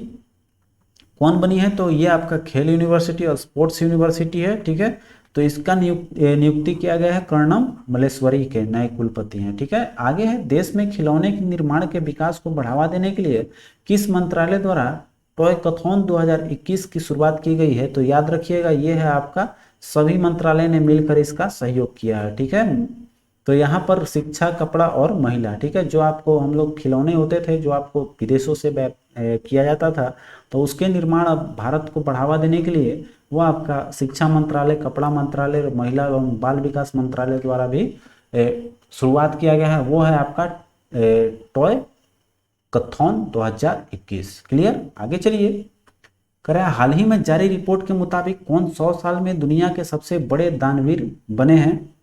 कौन बनी है? तो ये आपका खेल यूनिवर्सिटी और स्पोर्ट्स यूनिवर्सिटी है, ठीक है। तो इसका नियुक्ति किया गया है कर्णम मल्लेश्वरी के नए कुलपति हैं, ठीक है। आगे है, देश में खिलौने के निर्माण के विकास को बढ़ावा देने के लिए किस मंत्रालय द्वारा टॉयकथॉन 2021 की शुरुआत की गई है? तो याद रखिएगा ये है आपका सभी मंत्रालय ने मिलकर इसका सहयोग किया है, ठीक है। तो यहाँ पर शिक्षा, कपड़ा और महिला, ठीक है, जो आपको हम लोग खिलौने होते थे जो आपको विदेशों से किया जाता था, तो उसके निर्माण अब भारत को बढ़ावा देने के लिए वो आपका शिक्षा मंत्रालय, कपड़ा मंत्रालय और महिला एवं बाल विकास मंत्रालय द्वारा भी शुरुआत किया गया है। वो है आपका टॉय कथॉन 2021। क्लियर? आगे चलिए, करें हाल ही में जारी रिपोर्ट के मुताबिक कौन 100 साल में दुनिया के सबसे बड़े दानवीर बने हैं?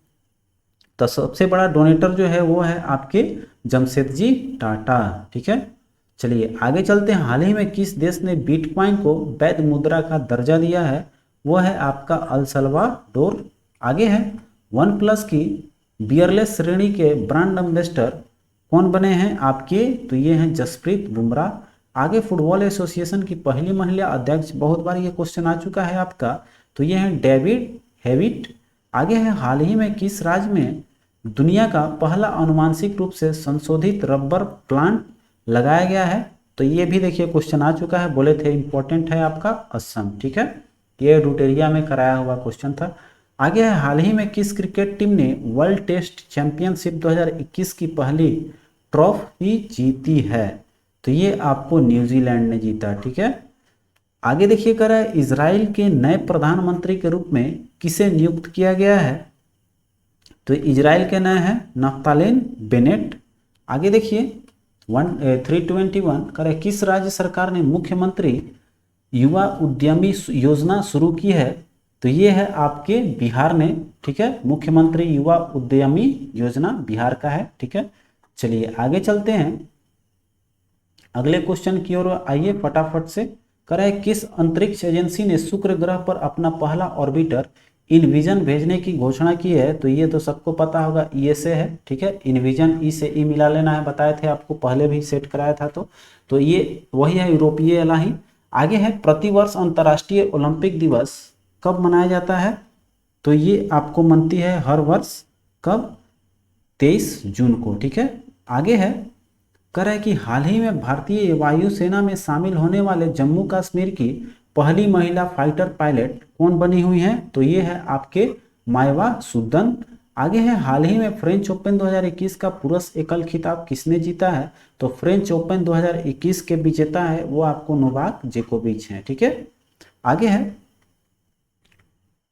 तो सबसे बड़ा डोनेटर जो है वो है आपके जमशेदजी टाटा, ठीक है। चलिए आगे चलते हैं। हाल ही में किस देश ने बिटकॉइन को वैध मुद्रा का दर्जा दिया है? वो है आपका अल सल्वाडोर। आगे है, वन प्लस की बियरलेस श्रेणी के ब्रांड एम्बेसडर कौन बने हैं आपके? तो ये हैं जसप्रीत बुमराह। आगे, फुटबॉल एसोसिएशन की पहली महिला अध्यक्ष, बहुत बार ये क्वेश्चन आ चुका है आपका, तो ये हैं डेविड हेविट। आगे है, हाल ही में किस राज्य में दुनिया का पहला अनुवांशिक रूप से संशोधित रबर प्लांट लगाया गया है? तो ये भी देखिए क्वेश्चन आ चुका है, बोले थे इंपॉर्टेंट है आपका असम, ठीक है। ये रुटेरिया में कराया हुआ क्वेश्चन था। आगे है, हाल ही में किस क्रिकेट टीम ने वर्ल्ड टेस्ट चैंपियनशिप 2021 की पहली ट्रॉफी जीती है? तो ये आपको न्यूजीलैंड ने जीता, ठीक है। आगे देखिए कह रहा है इजराइल के नए प्रधानमंत्री के रूप में किसे नियुक्त किया गया है, तो इजराइल के नए हैं नफ्तालेन बेनेट। आगे देखिए 321 कह रहा है किस राज्य सरकार ने मुख्यमंत्री युवा उद्यमी योजना शुरू की है, तो ये है आपके बिहार ने, ठीक है, मुख्यमंत्री युवा उद्यमी योजना बिहार का है, ठीक है। चलिए आगे चलते हैं अगले क्वेश्चन की ओर आइए फटाफट से। कह रहा है किस अंतरिक्ष एजेंसी ने शुक्र ग्रह पर अपना पहला ऑर्बिटर इनविजन भेजने की घोषणा की है, तो ये तो सबको पता होगा ईएसए है, ठीक है। इनविजन ई से ई मिला लेना है, बताए थे आपको पहले भी सेट कराया था, तो ये वही है यूरोपीय वाला ही। आगे है प्रतिवर्ष अंतर्राष्ट्रीय ओलंपिक दिवस कब मनाया जाता है, तो ये आपको मनती है हर वर्ष, कब, 23 जून को, ठीक है। आगे है कह रहा है कि हाल ही में भारतीय वायुसेना में शामिल होने वाले जम्मू कश्मीर की पहली महिला फाइटर पायलट कौन बनी हुई हैं, तो ये है आपके मायवा सुदन। आगे है हाल ही में फ्रेंच ओपन 2021 का पुरुष एकल खिताब किसने जीता है, तो फ्रेंच ओपन 2021 के विजेता है वो आपको नोवाक जोकोविच हैं, ठीक है। आगे है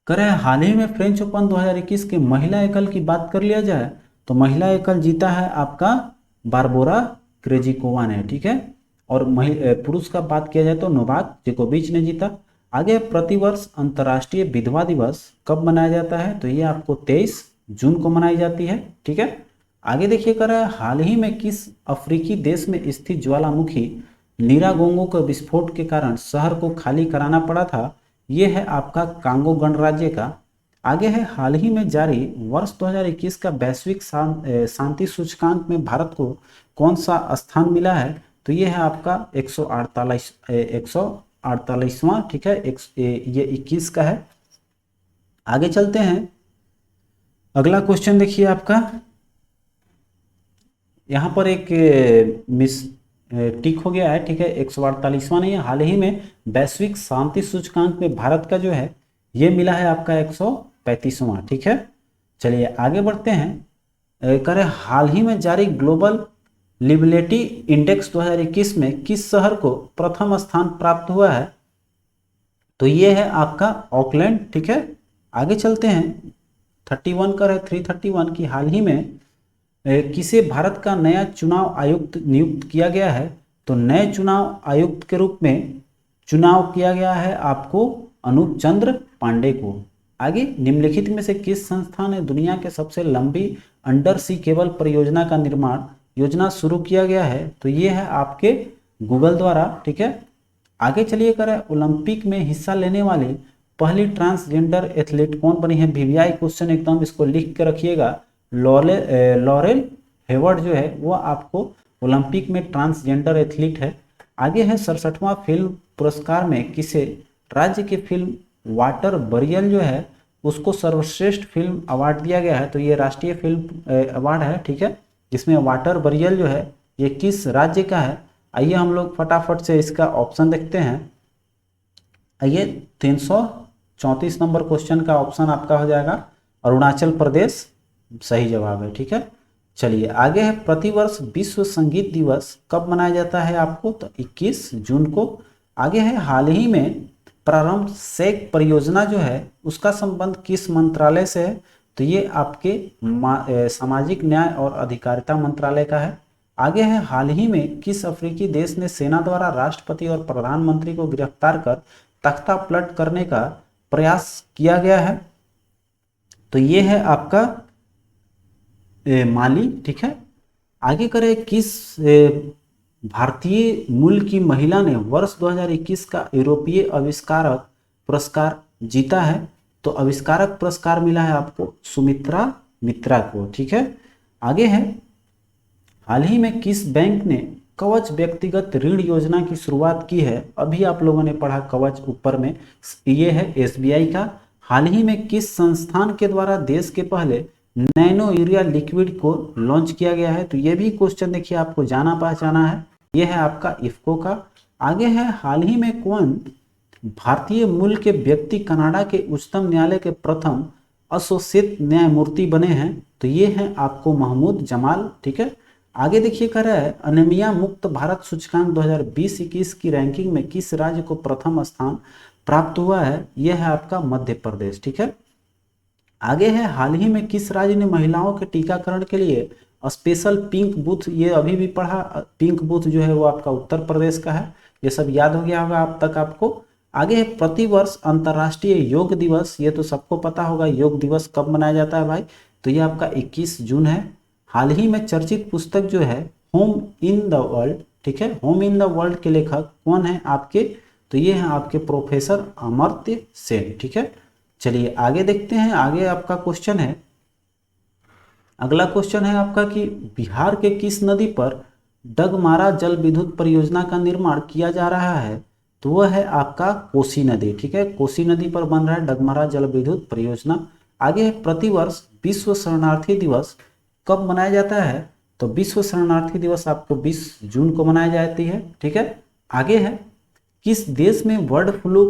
कह रहे हैं हाल ही में फ्रेंच ओपन 2021 के महिला एकल की बात कर लिया जाए तो महिला एकल जीता है आपका बारबोरा क्रेजिकोवा ने, ठीक है। और पुरुष का बात किया जाए तो नोवाक जोकोविच ने जीता। आगे प्रतिवर्ष अंतर्राष्ट्रीय विधवा दिवस कब मनाया जाता है, तो ये आपको 23 जून को मनाई जाती है, ठीक है। आगे देखिए कर रहा है हाल ही में किस अफ्रीकी देश में स्थित ज्वालामुखी नीरागोंगो के विस्फोट के कारण शहर को खाली कराना पड़ा था, ये है आपका कांगो गणराज्य का। आगे है हाल ही में जारी वर्ष 2021 का वैश्विक शांति सूचकांक में भारत को कौन सा स्थान मिला है, तो ये है आपका 148वां, ठीक है, ये 21 का है। आगे चलते हैं अगला क्वेश्चन देखिए आपका, यहाँ पर एक मिस टिक हो गया है, ठीक है, 148वां नहीं है। हाल ही में वैश्विक शांति सूचकांक में भारत का जो है ये मिला है आपका 135वां, ठीक है। चलिए आगे बढ़ते हैं। करें हाल ही में जारी ग्लोबल लिविलिटी इंडेक्स 2021 में किस शहर को प्रथम स्थान प्राप्त हुआ है, तो ये है आपका ऑकलैंड, ठीक है। आगे चलते हैं 31 कर है 331 की हाल ही में किसे भारत का नया चुनाव आयुक्त नियुक्त किया गया है, तो नए चुनाव आयुक्त के रूप में चुनाव किया गया है आपको अनूप चंद्र पांडे को। आगे निम्नलिखित में से किस संस्था ने दुनिया के सबसे लंबी अंडर सी केबल परियोजना का निर्माण योजना शुरू किया गया है, तो ये है आपके गूगल द्वारा, ठीक है। आगे चलिए करें ओलंपिक में हिस्सा लेने वाली पहली ट्रांसजेंडर एथलीट कौन बनी है, वीवीआई क्वेश्चन एकदम इसको लिख के रखिएगा। लॉरेल हेवर्ड जो है वो आपको ओलंपिक में ट्रांसजेंडर एथलीट है। आगे है 67वां फिल्म पुरस्कार में किसे राज्य की फिल्म वाटर बरियल जो है उसको सर्वश्रेष्ठ फिल्म अवार्ड दिया गया है, तो ये राष्ट्रीय फिल्म अवार्ड है, ठीक है, जिसमें वाटर बरियल जो है ये किस राज्य का है। आइए हम लोग फटाफट से इसका ऑप्शन देखते हैं। आइए 334 नंबर क्वेश्चन का ऑप्शन आपका हो जाएगा अरुणाचल प्रदेश, सही जवाब है, ठीक है। चलिए आगे है प्रतिवर्ष विश्व संगीत दिवस कब मनाया जाता है आपको, तो 21 जून को। आगे है हाल ही में प्रारंभ सेक परियोजना जो है उसका संबंध किस मंत्रालय से है, तो ये आपके सामाजिक न्याय और अधिकारिता मंत्रालय का है। आगे है हाल ही में किस अफ्रीकी देश ने सेना द्वारा राष्ट्रपति और प्रधानमंत्री को गिरफ्तार कर तख्ता पलट करने का प्रयास किया गया है, तो ये है आपका माली, ठीक है। आगे करें किस भारतीय मूल की महिला ने वर्ष 2021 का यूरोपीय आविष्कारक पुरस्कार जीता है, तो आविष्कारक पुरस्कार मिला है आपको सुमित्रा मित्रा को, ठीक है। आगे है हाल ही में किस बैंक ने कवच व्यक्तिगत ऋण योजना की शुरुआत की है, अभी आप लोगों ने पढ़ा कवच ऊपर में, ये है एसबीआई का। हाल ही में किस संस्थान के द्वारा देश के पहले नैनो यूरिया लिक्विड को लॉन्च किया गया है, तो ये भी क्वेश्चन देखिए आपको जाना पहचाना है, ये है आपका इफ्को का। आगे है हाल ही में कौन भारतीय मूल के व्यक्ति कनाडा के उच्चतम न्यायालय के प्रथम एसोसिएट न्यायमूर्ति बने हैं, तो ये हैं आपको महमूद जमाल, ठीक है। आगे देखिए कह रहा है अनीमिया मुक्त भारत सूचकांक 2020-21 की रैंकिंग में किस राज्य को प्रथम स्थान प्राप्त हुआ है? यह है आपका मध्य प्रदेश। ठीक है, आगे है हाल ही में किस राज्य ने महिलाओं के टीकाकरण के लिए स्पेशल पिंक बूथ, ये अभी भी पढ़ा, पिंक बूथ जो है वो आपका उत्तर प्रदेश का है। ये सब याद हो गया होगा अब तक आपको। आगे है प्रतिवर्ष अंतर्राष्ट्रीय योग दिवस, ये तो सबको पता होगा योग दिवस कब मनाया जाता है भाई, तो ये आपका 21 जून है। हाल ही में चर्चित पुस्तक जो है होम इन द वर्ल्ड, ठीक है, होम इन द वर्ल्ड के लेखक कौन है आपके? तो ये हैं आपके प्रोफेसर अमर्त्य सेन। ठीक है, चलिए आगे देखते हैं। आगे आपका क्वेश्चन है, अगला क्वेश्चन है आपका कि बिहार के किस नदी पर डगमारा जल विद्युत परियोजना का निर्माण किया जा रहा है? तो वह है आपका कोसी नदी। ठीक है, कोसी नदी पर बन रहा है डगमारा जल विद्युत परियोजना। आगे है प्रतिवर्ष विश्व शरणार्थी दिवस कब मनाया जाता है? तो विश्व शरणार्थी दिवस आपको 20 जून को मनाई जाती है। ठीक है, आगे है किस देश में बर्ड फ्लू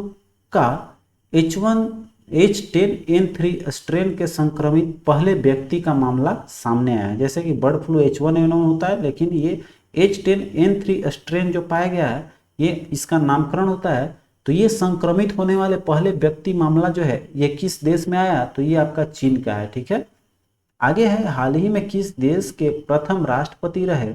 का H1N3 स्ट्रेन के संक्रमित पहले व्यक्ति का मामला सामने आया है? जैसे कि बर्ड फ्लू H1N1 होता है, लेकिन ये H10N3 स्ट्रेन जो पाया गया है ये इसका नामकरण होता है। तो ये संक्रमित होने वाले पहले व्यक्ति मामला जो है ये किस देश में आया? तो ये आपका चीन का है। ठीक है, आगे है हाल ही में किस देश के प्रथम राष्ट्रपति रहे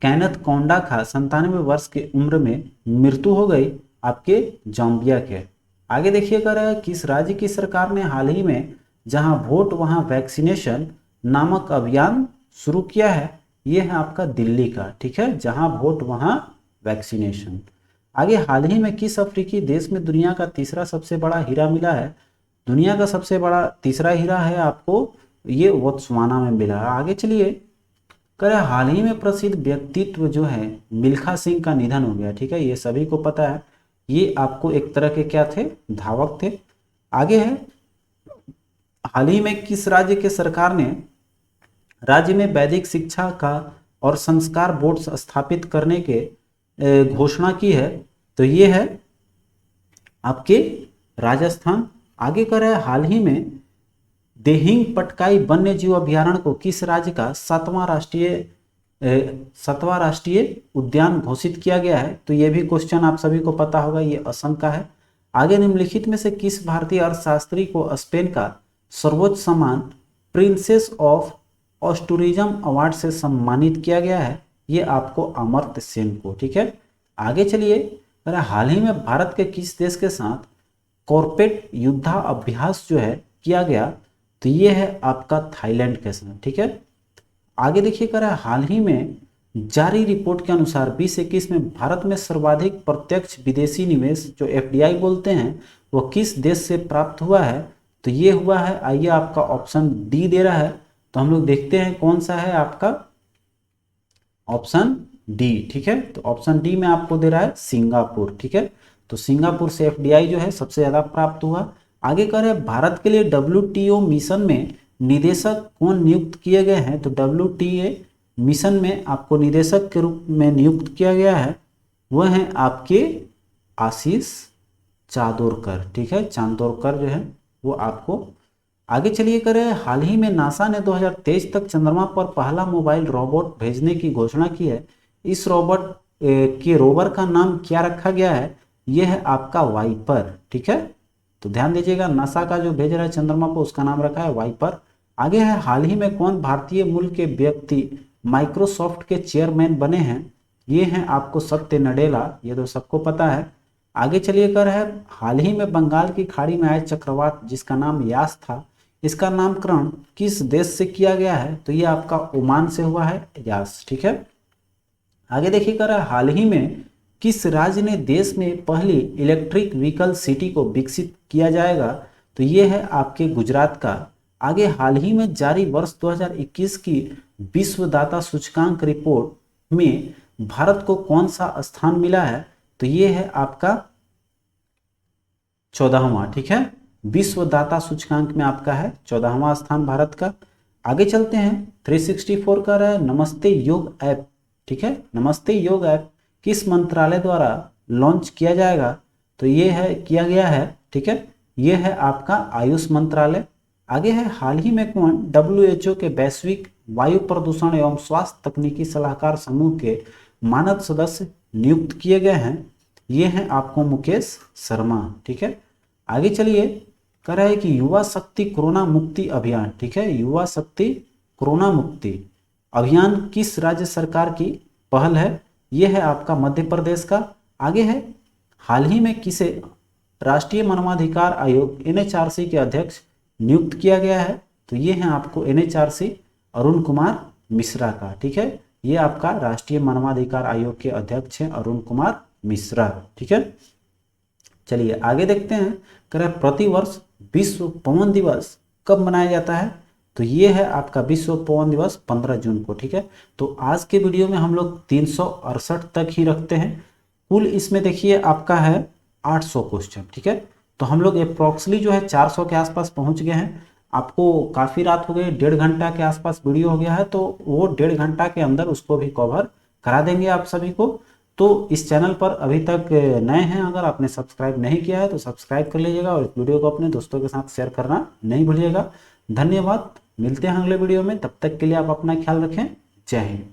कैनेथ कोंडाका 97 वर्ष की उम्र में मृत्यु हो गई? आपके जाम्बिया के। आगे देखिए कर रहा है किस राज्य की सरकार ने हाल ही में जहां वोट वहां वैक्सीनेशन नामक अभियान शुरू किया है? ये है आपका दिल्ली का। ठीक है, जहां वोट वहां वैक्सीनेशन। आगे हाल ही में किस अफ्रीकी देश में दुनिया का तीसरा सबसे बड़ा हीरा मिला है? दुनिया का सबसे बड़ा तीसरा हीरा है आपको ये बोत्सवाना में मिला है। आगे चलिए कर हाल ही में प्रसिद्ध व्यक्तित्व जो है मिल्खा सिंह का निधन हो गया। ठीक है, ये सभी को पता है, ये आपको एक तरह के क्या थे, धावक थे। आगे है हाल ही में किस राज्य के सरकार ने राज्य में वैदिक शिक्षा का और संस्कार बोर्ड स्थापित करने के घोषणा की है? तो ये है आपके राजस्थान। आगे कर रहा है हाल ही में देहिंग पटकाई वन्य जीव अभ्यारण्य को किस राज्य का सातवां राष्ट्रीय उद्यान घोषित किया गया है? तो ये भी क्वेश्चन आप सभी को पता होगा, ये असम का है। आगे निम्नलिखित में से किस भारतीय अर्थशास्त्री को स्पेन का सर्वोच्च सम्मान प्रिंसेस ऑफ ऑस्टूरिज्म अवार्ड से सम्मानित किया गया है? ये आपको अमर्त्य सेन को। ठीक है, आगे चलिए हाल ही में भारत के किस देश के साथ कॉर्पोरेट युद्धाभ्यास जो है किया गया? तो ये है आपका थाईलैंड के साथ। ठीक है, आगे देखिए कर हाल ही में जारी रिपोर्ट के अनुसार 2021 में भारत में सर्वाधिक प्रत्यक्ष विदेशी निवेश जो FDI बोलते हैं वो किस देश से प्राप्त हुआ है? तो ये हुआ है, आइए आपका ऑप्शन डी दे रहा है, तो हम लोग देखते हैं कौन सा है आपका ऑप्शन डी। ठीक है, तो ऑप्शन डी में आपको दे रहा है सिंगापुर। ठीक है, तो सिंगापुर से FDI जो है सबसे ज्यादा प्राप्त हुआ। आगे कर रहे भारत के लिए WTO मिशन में निदेशक कौन नियुक्त किए गए हैं? तो WTA मिशन में आपको निदेशक के रूप में नियुक्त किया गया है, वह हैं आपके आशीष चांदोरकर। ठीक है, चांदोरकर जो है वो आपको। आगे चलिए करें हाल ही में नासा ने 2023 तक चंद्रमा पर पहला मोबाइल रोबोट भेजने की घोषणा की है। इस रोबोट के रोवर का नाम क्या रखा गया है? यह है आपका वाइपर। ठीक है, तो ध्यान दीजिएगा नासा का जो भेज रहा है चंद्रमा पर उसका नाम रखा है वाइपर। आगे है हाल ही में कौन भारतीय मूल के व्यक्ति माइक्रोसॉफ्ट के चेयरमैन बने हैं? ये हैं आपको सत्य नडेला, ये तो सबको पता है। आगे चलिए कर है हाल ही में बंगाल की खाड़ी में आए चक्रवात जिसका नाम यास था, इसका नामकरण किस देश से किया गया है? तो ये आपका ओमान से हुआ है यास। ठीक है, आगे देखिए कर हाल ही में किस राज्य ने देश में पहली इलेक्ट्रिक व्हीकल सिटी को विकसित किया जाएगा? तो ये है आपके गुजरात का। आगे हाल ही में जारी वर्ष 2021 की विश्वदाता सूचकांक रिपोर्ट में भारत को कौन सा स्थान मिला है? तो ये है आपका 14वां। ठीक है, विश्वदाता सूचकांक में आपका है 14वां स्थान भारत का। आगे चलते हैं 364 का रहा है नमस्ते योग ऐप। ठीक है, नमस्ते योग ऐप किस मंत्रालय द्वारा लॉन्च किया जाएगा? तो ये है किया गया है। ठीक है, ये है आपका आयुष मंत्रालय। आगे है हाल ही में कौन WHO के वैश्विक वायु प्रदूषण एवं स्वास्थ्य तकनीकी सलाहकार समूह के मानद सदस्य नियुक्त किए गए हैं, ये हैं आपको मुकेश शर्मा। ठीक है, आगे चलिए, कह रहा है कि युवा शक्ति कोरोना मुक्ति अभियान। ठीक है, युवा शक्ति कोरोना मुक्ति अभियान किस राज्य सरकार की पहल है? यह है आपका मध्य प्रदेश का। आगे है, हाल ही में किसे राष्ट्रीय मानवाधिकार आयोग एनएचआरसी के अध्यक्ष नियुक्त किया गया है? तो ये है आपको एनएचआरसी अरुण कुमार मिश्रा का। ठीक है, ये आपका राष्ट्रीय मानवाधिकार आयोग के अध्यक्ष हैं अरुण कुमार मिश्रा। ठीक है, चलिए आगे देखते हैं। कह रहे प्रतिवर्ष विश्व पवन दिवस कब मनाया जाता है? तो ये है आपका विश्व पवन दिवस 15 जून को। ठीक है, तो आज के वीडियो में हम लोग 368 तक ही रखते हैं। कुल इसमें देखिए आपका है 800 क्वेश्चन। ठीक है, तो हम लोग अप्रोक्सली जो है 400 के आसपास पहुंच गए हैं। आपको काफ़ी रात हो गई, 1.5 घंटा के आसपास वीडियो हो गया है, तो वो 1.5 घंटा के अंदर उसको भी कवर करा देंगे आप सभी को। तो इस चैनल पर अभी तक नए हैं, अगर आपने सब्सक्राइब नहीं किया है तो सब्सक्राइब कर लीजिएगा और इस वीडियो को अपने दोस्तों के साथ शेयर करना नहीं भूलिएगा। धन्यवाद, मिलते हैं अगले वीडियो में, तब तक के लिए आप अपना ख्याल रखें। जय हिंद।